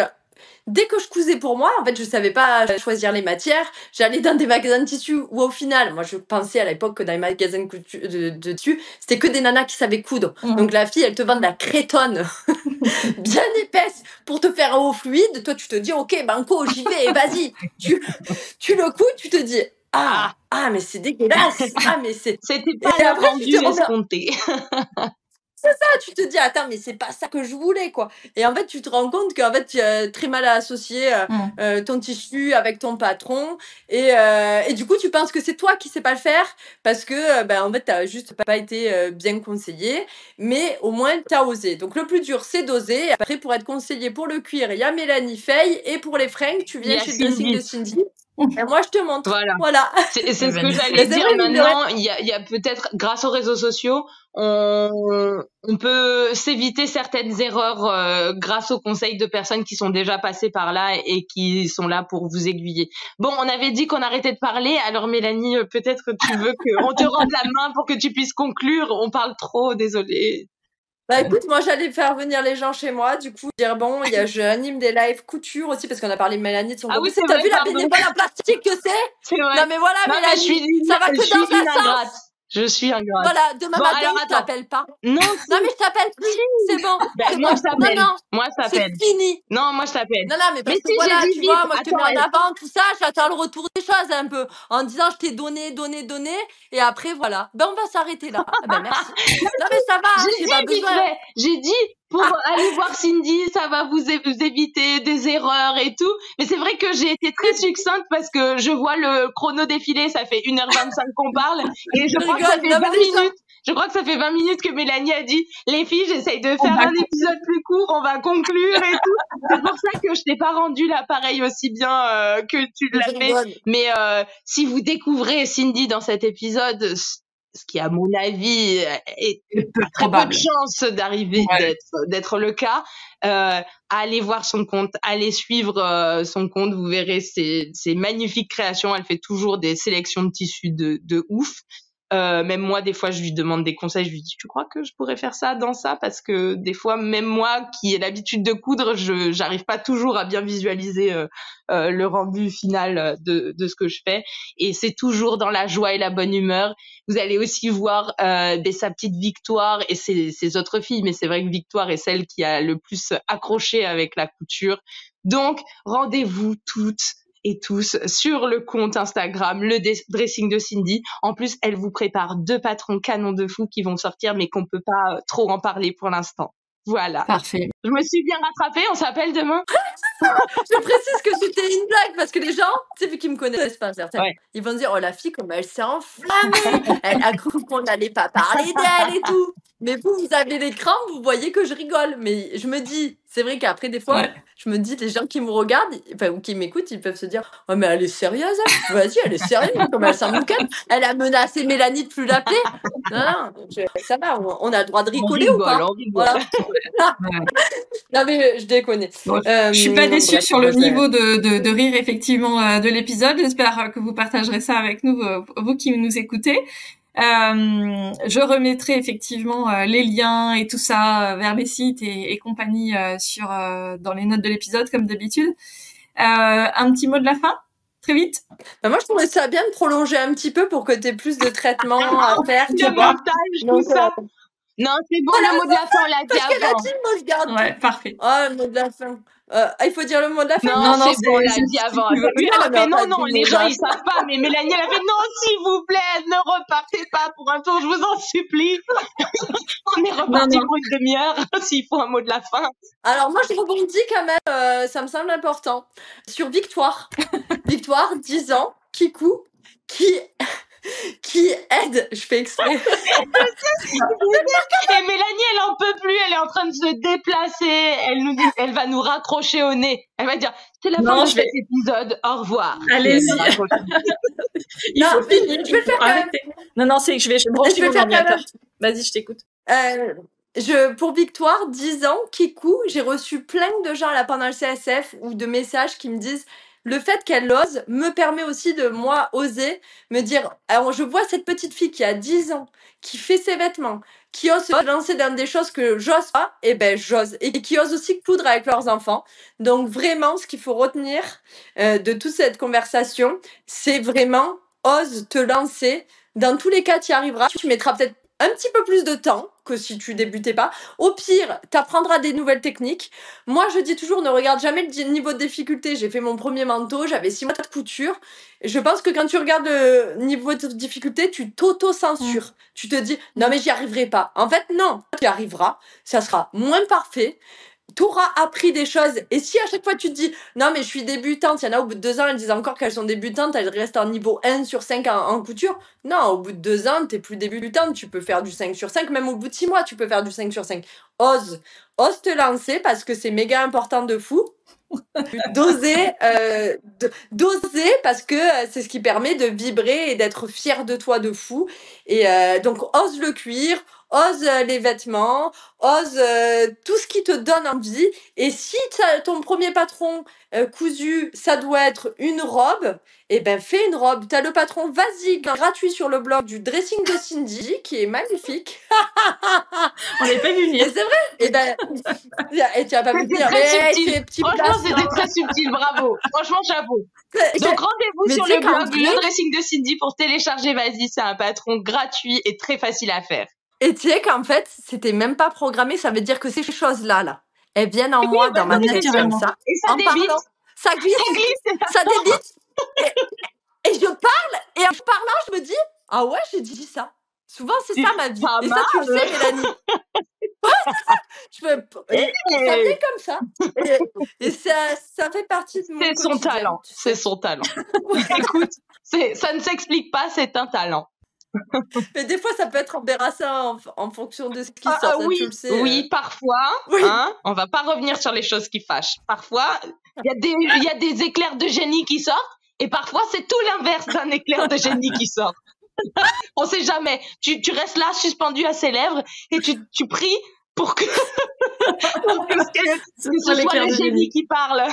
dès que je cousais pour moi, en fait, je savais pas choisir les matières. J'allais dans des magasins de tissus où, au final, moi, je pensais à l'époque que dans les magasins de tissus, c'était que des nanas qui savaient coudre. Donc, la fille, elle te vend de la crétonne bien épaisse pour te faire un haut fluide. Toi, tu te dis, ok, banco, j'y vais, vas-y. Tu le couds, tu te dis, mais c'est dégueulasse. Mais c'est... C'était pas le rendu escompté. C'est ça, tu te dis, attends, mais c'est pas ça que je voulais, quoi. Et en fait, tu te rends compte qu'en fait, tu as très mal à associer ton tissu avec ton patron. Et du coup, tu penses que c'est toi qui sais pas le faire parce que, en fait, t'as juste pas été bien conseillé. Mais au moins, t'as osé. Donc, le plus dur, c'est d'oser. Après, pour être conseillé pour le cuir, il y a Mélanie Faye. Et pour les fringues, tu viens chez le dressing de Cindy. Et moi, je te montre. Voilà. C'est ce que j'allais dire maintenant. Il y a peut-être, grâce aux réseaux sociaux, on peut s'éviter certaines erreurs grâce aux conseils de personnes qui sont déjà passées par là et qui sont là pour vous aiguiller. Bon, on avait dit qu'on arrêtait de parler. Alors, Mélanie, peut-être que tu veux qu'on te rende la main pour que tu puisses conclure. On parle trop, désolée. Écoute, moi j'allais faire venir les gens chez moi, du coup dire j'anime des lives couture aussi parce qu'on a parlé de Mélanie de son groupe. C'est t'as vu la bénévole en plastique que c'est vrai. Non mais voilà, Mélanie, ça va que dans un sens. Je suis ingrate. Voilà, demain matin, je t'appelle pas. Non, mais je t'appelle plus. C'est bon. Moi, je t'appelle. Non, moi, je t'appelle. C'est fini. Non, moi, je t'appelle. Non, mais parce que si voilà, tu vois, moi, je te mets en avant, tout ça, j'attends le retour des choses un peu. En disant, je t'ai donné. Et après, voilà. On va s'arrêter là. Merci. Non, mais ça va, j'ai pas besoin. J'ai dit, pour aller voir Cindy, ça va vous éviter des erreurs et tout. Mais c'est vrai que j'ai été très succincte parce que je vois le chrono défiler, ça fait 1h25 qu'on parle. Et je crois que ça fait 20 minutes. Je crois que ça fait 20 minutes que Mélanie a dit, les filles, j'essaye de faire un épisode plus court, on va conclure et tout. C'est pour ça que je t'ai pas rendu l'appareil aussi bien que tu l'as fait. Mais si vous découvrez Cindy dans cet épisode, ce qui, à mon avis, est très peu de chance d'arriver, d'être le cas, allez voir son compte, allez suivre son compte, vous verrez ses magnifiques créations. Elle fait toujours des sélections de tissus de ouf. Même moi, des fois, je lui demande des conseils. Je lui dis, tu crois que je pourrais faire ça dans ça? Parce que des fois, même moi, qui ai l'habitude de coudre, j'arrive pas toujours à bien visualiser le rendu final de ce que je fais. Et c'est toujours dans la joie et la bonne humeur. Vous allez aussi voir sa petite Victoire et ses autres filles. Mais c'est vrai que Victoire est celle qui a le plus accroché avec la couture. Donc, rendez-vous toutes et tous sur le compte Instagram, le dressing de Cindy. En plus, elle vous prépare 2 patrons canons de fou qui vont sortir, mais qu'on peut pas trop en parler pour l'instant. Voilà. Parfait. Je me suis bien rattrapée, on s'appelle demain. Je précise que c'était une blague parce que les gens, tu sais, vu qu'ils me connaissent pas, certains, ils vont se dire, oh la fille, comment elle s'est enflammée. Elle a cru qu'on n'allait pas parler d'elle et tout. Mais vous avez l'écran, vous voyez que je rigole. Mais je me dis, c'est vrai qu'après, des fois, je me dis, les gens qui me regardent, enfin, ou qui m'écoutent, ils peuvent se dire, oh, mais elle est sérieuse, hein. Vas-y, elle est sérieuse, comme elle s'en moquette. Elle a menacé Mélanie de plus l'appeler. Non, ça va, on a le droit de rigoler ou pas? Voilà. Non, mais je déconne. Bon, je suis pas déçue sur le niveau de rire, effectivement, de l'épisode. J'espère que vous partagerez ça avec nous, vous qui nous écoutez. Je remettrai effectivement les liens et tout ça vers les sites et compagnie dans les notes de l'épisode comme d'habitude. Un petit mot de la fin, très vite. Bah moi je trouvais ça bien de prolonger un petit peu pour que tu aies plus de traitements à faire. Donc, ça. Non, c'est bon, le mot de la fin, on l'a dit avant. Parce qu'elle a dit le mot, je garde. Ouais, parfait. Oh, le mot de la fin. Il faut dire le mot de la fin. Non, c'est bon, on l'a dit avant. Lui, elle a fait non, les gens, ils savent pas. Mais Mélanie, elle a fait non, s'il vous plaît, ne repartez pas pour un tour, je vous en supplie. On est reparti pour une demi-heure, s'il faut un mot de la fin. Alors, moi, je rebondis quand même, ça me semble important. Sur Victoire. Victoire, 10 ans, Kikou, qui aide, je fais exprès. Et Mélanie, elle en peut plus, elle est en train de se déplacer, elle va nous raccrocher au nez. Elle va dire, c'est la fin de cet épisode, au revoir. Allez-y. Il faut finir. Je vais le faire quand même. Non, c'est que je vais brancher mon ordinateur. Vas-y, je t'écoute. Pour Victoire, 10 ans, Kikou, j'ai reçu plein de gens là pendant le CSF ou de messages qui me disent le fait qu'elle ose me permet aussi de, moi, oser me dire, alors je vois cette petite fille qui a 10 ans, qui fait ses vêtements, qui ose se lancer dans des choses que j'ose pas, et ben j'ose. Et qui ose aussi coudre avec leurs enfants. Donc vraiment, ce qu'il faut retenir de toute cette conversation, c'est vraiment, ose te lancer. Dans tous les cas, tu y arriveras. Tu mettras peut-être un petit peu plus de temps que si tu débutais pas. Au pire, tu apprendras des nouvelles techniques. Moi, je dis toujours, ne regarde jamais le niveau de difficulté. J'ai fait mon premier manteau, j'avais 6 mois de couture. Je pense que quand tu regardes le niveau de difficulté, tu t'auto-censures. Tu te dis, non mais j'y arriverai pas. En fait, non, tu y arriveras. Ça sera moins parfait. Tu auras appris des choses. Et si à chaque fois tu te dis, non mais je suis débutante, il y en a au bout de 2 ans, elles disent encore qu'elles sont débutantes, elles restent en niveau 1 sur 5 en couture. Non, au bout de 2 ans, t'es plus débutante, tu peux faire du 5 sur 5, même au bout de 6 mois, tu peux faire du 5 sur 5. Ose te lancer parce que c'est méga important de fou. D'oser parce que c'est ce qui permet de vibrer et d'être fier de toi de fou. Et donc ose le cuir, ose les vêtements, ose tout ce qui te donne envie. Et si ton premier patron cousu, ça doit être une robe, et ben fais une robe. T'as le patron, vas-y, gratuit sur le blog du dressing de Cindy, qui est magnifique. On l'avait pas vu venir. C'est vrai. Et tu vas pas me dire, franchement, c'était très subtil, bravo. Franchement, chapeau. Donc rendez-vous sur le blog Le Dressing de Cindy pour télécharger. Vas-y, c'est un patron gratuit et très facile à faire. Et tu sais qu'en fait, c'était même pas programmé. Ça veut dire que ces choses-là, elles viennent en moi, dans ma tête comme ça. Et ça débite. Ça glisse, ça débite. Et je parle, et en parlant, je me dis, ah ouais, j'ai dit ça. Souvent, c'est ça ma vie. Et ça, tu le sais, Mélanie. Ça fait comme ça. Et ça fait partie de mon quotidien. C'est son talent. Écoute, ça ne s'explique pas, c'est un talent. Mais des fois, ça peut être embarrassant en fonction de ce qui sort. Oui, tu le sais, oui, parfois. Oui. Hein, on va pas revenir sur les choses qui fâchent. Parfois, il y a des éclairs de génie qui sortent, et parfois, c'est tout l'inverse d'un éclair de génie qui sort. On sait jamais. Tu restes là, suspendu à ses lèvres, et tu pries pour que ce soit le génie qui parle.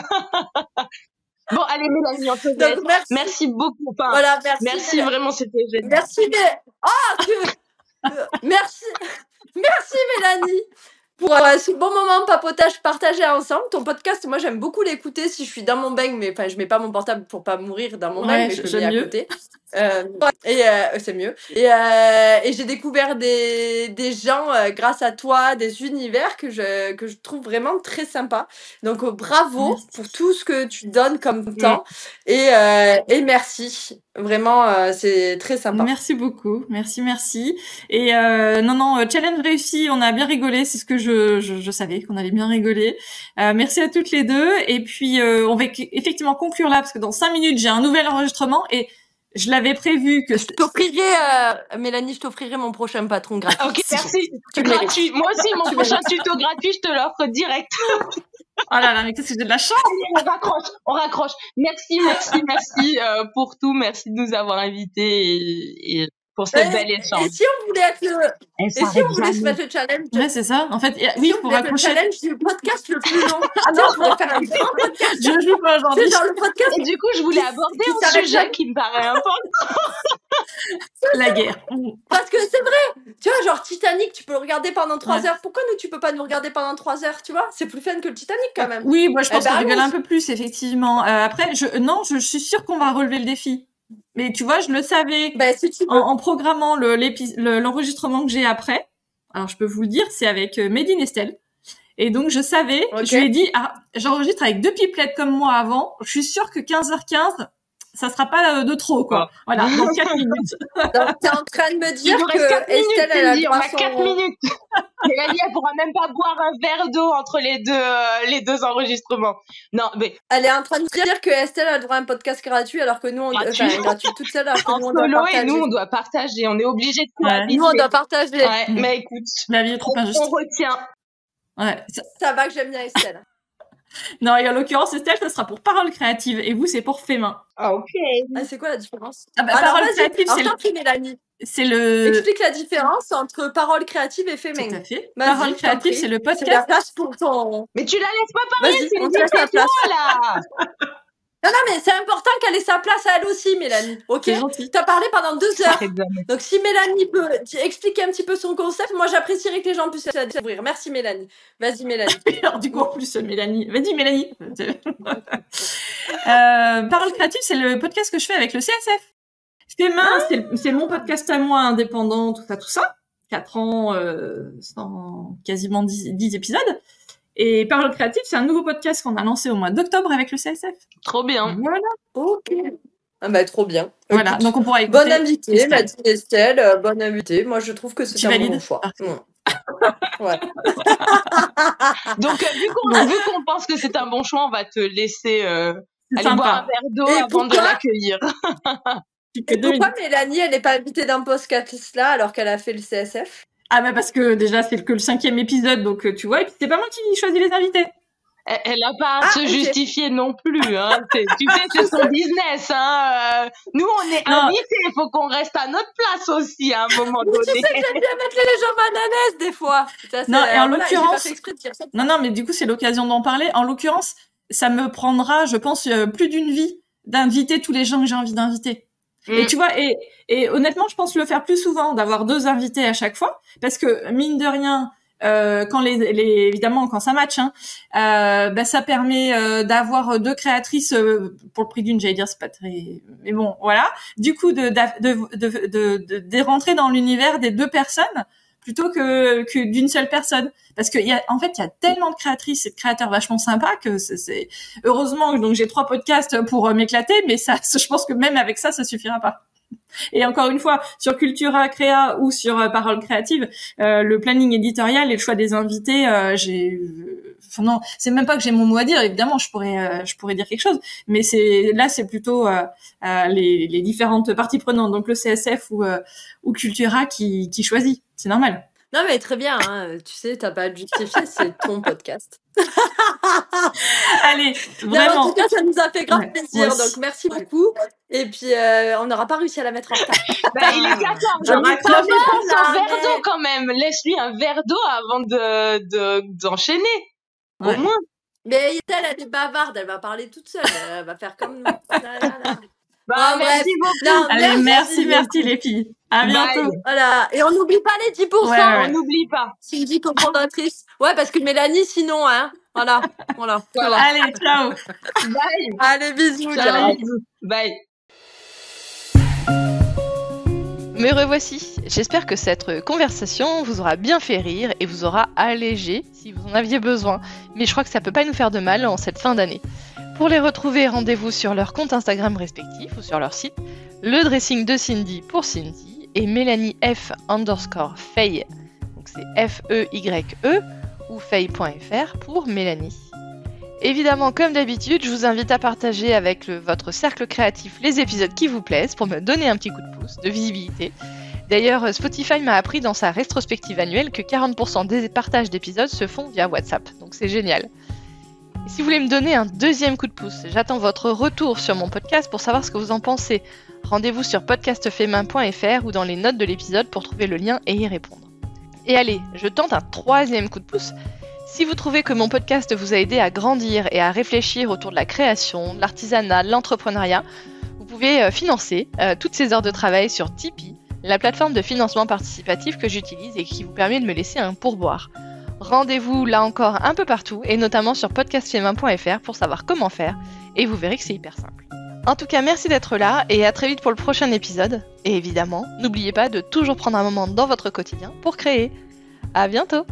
Bon, allez, Mélanie, on te laisse. Merci beaucoup. Enfin, voilà, merci vraiment, c'était génial. Merci, merci, Mélanie, pour ce bon moment papotage partagé ensemble. Ton podcast, moi, j'aime beaucoup l'écouter si je suis dans mon bain, mais enfin, je mets pas mon portable pour pas mourir dans mon bain, mais je le mets à côté. C'est mieux. Et j'ai découvert des gens grâce à toi, des univers que je trouve vraiment très sympa. Donc bravo pour tout ce que tu donnes comme temps et merci. Vraiment, c'est très sympa. Merci beaucoup. Merci. Et challenge réussi. On a bien rigolé. C'est ce que je savais qu'on allait bien rigoler. Merci à toutes les deux. Et puis on va effectivement conclure là parce que dans 5 minutes j'ai un nouvel enregistrement et je l'avais prévu que... Mélanie, je t'offrirai mon prochain patron gratuit. Ok, merci. Gratuit. Moi aussi, mon prochain tuto gratuit, je te l'offre direct. Oh là là, mais qu'est-ce que j'ai de la chance. On raccroche. Merci pour tout. Merci de nous avoir invités et pour cette belle échange. Et si on voulait se mettre le challenge? Ouais, c'est ça. En fait, oui, pour accrocher. Le challenge du podcast le plus long. Ah non, je voudrais faire un grand podcast. Je joue pas aujourd'hui. C'est genre le podcast. Et du coup, je voulais aborder un sujet qui me paraît important. La guerre. Parce que c'est vrai. Tu vois, genre Titanic, tu peux le regarder pendant 3 heures. Pourquoi nous, tu peux pas nous regarder pendant 3 heures, tu vois? C'est plus fun que le Titanic quand même. Oui, moi je pense qu'on rigole un peu plus, effectivement. Après, je suis sûre qu'on va relever le défi. Mais tu vois, je le savais en programmant l'enregistrement que j'ai après. Alors, je peux vous le dire, c'est avec Médine Estelle. Et donc, je savais, je lui ai dit, j'enregistre avec 2 pipelettes comme moi avant. Je suis sûre que 15h15, ça sera pas de trop, quoi. Voilà, dans 4 minutes. Donc, t'es en train de me dire que Estelle, elle a 4 minutes. Mélanie, elle pourra même pas boire un verre d'eau entre les deux enregistrements. Non, mais. Elle est en train de dire que Estelle a le droit à un podcast gratuit alors que nous, gratuit toute seule, alors que nous, on doit partager. Et nous, on doit partager. On est obligés de cohabiter. Nous, on doit partager. Ouais, mais écoute. La vie est trop injuste. On retient. Ouais. Ça va que j'aime bien Estelle. Non, et en l'occurrence, Estelle, ça sera pour Parole Créative, et vous, c'est pour Fait Main. Ah, ok. Ah, c'est quoi la différence? Parole Créative, Mélanie. C'est le... Explique la différence entre Parole Créative et Fait Main. Tout à fait. Parole Créative, c'est le podcast. C'est la place pour ton... Mais tu la laisses pas parler, on te laisse la place. Là. Non, mais c'est important qu'elle ait sa place à elle aussi, Mélanie. Ok. C'est gentil. T'as parlé pendant 2 heures. Donc, si Mélanie peut expliquer un petit peu son concept, moi, j'apprécierais que les gens puissent la découvrir. Merci, Mélanie. Vas-y, Mélanie. Alors, du coup, en plus, Mélanie. Vas-y, Mélanie. Parole Créative, c'est le podcast que je fais avec le CSF. Fait Main, c'est mon podcast à moi, indépendant, tout ça. 4 ans, quasiment 10 épisodes. Et Parole Créative, c'est un nouveau podcast qu'on a lancé au mois d'octobre avec le CSF. Trop bien. Voilà. Ok. Ah bah trop bien. Voilà, donc on pourra écouter. Bonne invitée, Mathilde Estelle, bonne invitée. Moi je trouve que c'est un bon choix. Ouais. Donc vu qu'on pense que c'est un bon choix, on va te laisser aller boire un verre d'eau avant de l'accueillir. Pourquoi Mélanie, elle n'est pas invitée dans podcast là alors qu'elle a fait le CSF? Ah bah parce que déjà c'est que le 5e épisode, donc tu vois, et puis c'est pas moi qui choisis les invités. Elle n'a pas à se justifier non plus, hein. Tu sais, c'est son business, hein. Nous, on est invités, il faut qu'on reste à notre place aussi à un moment donné. Tu sais que j'aime bien mettre les gens mal à l'aise des fois. Ça, non, et en l'occurrence, non, mais du coup c'est l'occasion d'en parler. En l'occurrence, ça me prendra, je pense, plus d'une vie d'inviter tous les gens que j'ai envie d'inviter. Et tu vois, et honnêtement, je pense le faire plus souvent, d'avoir 2 invités à chaque fois, parce que mine de rien, quand évidemment quand ça match, ça permet d'avoir 2 créatrices pour le prix d'une, j'allais dire, c'est pas très, mais bon, voilà. Du coup, de rentrer dans l'univers des 2 personnes plutôt que d'une seule personne, parce que il y a tellement de créatrices et de créateurs vachement sympas que c'est heureusement donc j'ai 3 podcasts pour m'éclater, mais ça je pense que même avec ça suffira pas. Et encore une fois, sur Cultura Créa ou sur Parole Créative, le planning éditorial et le choix des invités, non, c'est même pas que j'ai mon mot à dire, évidemment, je pourrais dire quelque chose, mais c'est plutôt les différentes parties prenantes, donc le CSF ou Cultura qui choisit, c'est normal. Non mais très bien, hein. Tu sais, t'as pas à te justifier, c'est ton podcast. Allez, vraiment. En tout cas, ça nous a fait grave plaisir, donc merci beaucoup. Et puis, on n'aura pas réussi à la mettre en retard. Il est 14, un verre d'eau quand même. Laisse-lui un verre d'eau avant d'enchaîner. Au moins. Mais elle est bavarde, elle va parler toute seule, elle va faire comme nous. Merci beaucoup. Allez, merci les filles. À bientôt. Voilà. Et on n'oublie pas les 10%. Ouais. On n'oublie pas. Cindy, cofondatrice. Ouais, parce que Mélanie, sinon, hein. Voilà. Allez, ciao. Bye. Allez, bisous. Ciao. Bye. Me revoici. J'espère que cette conversation vous aura bien fait rire et vous aura allégé si vous en aviez besoin. Mais je crois que ça peut pas nous faire de mal en cette fin d'année. Pour les retrouver, rendez-vous sur leur compte Instagram respectif ou sur leur site. Le dressing de Cindy pour Cindy et Mélanie F_Faye. Donc c'est F-E-Y-E ou Faye.fr pour Mélanie. Évidemment, comme d'habitude, je vous invite à partager avec votre cercle créatif les épisodes qui vous plaisent pour me donner un petit coup de pouce, de visibilité. D'ailleurs, Spotify m'a appris dans sa rétrospective annuelle que 40% des partages d'épisodes se font via WhatsApp, donc c'est génial. Et si vous voulez me donner un deuxième coup de pouce, j'attends votre retour sur mon podcast pour savoir ce que vous en pensez. Rendez-vous sur podcastfemain.fr ou dans les notes de l'épisode pour trouver le lien et y répondre. Et allez, je tente un troisième coup de pouce. Si vous trouvez que mon podcast vous a aidé à grandir et à réfléchir autour de la création, de l'artisanat, de l'entrepreneuriat, vous pouvez financer toutes ces heures de travail sur Tipeee, la plateforme de financement participatif que j'utilise et qui vous permet de me laisser un pourboire. Rendez-vous là encore un peu partout et notamment sur podcastfemain.fr pour savoir comment faire et vous verrez que c'est hyper simple. En tout cas, merci d'être là et à très vite pour le prochain épisode. Et évidemment, n'oubliez pas de toujours prendre un moment dans votre quotidien pour créer. À bientôt!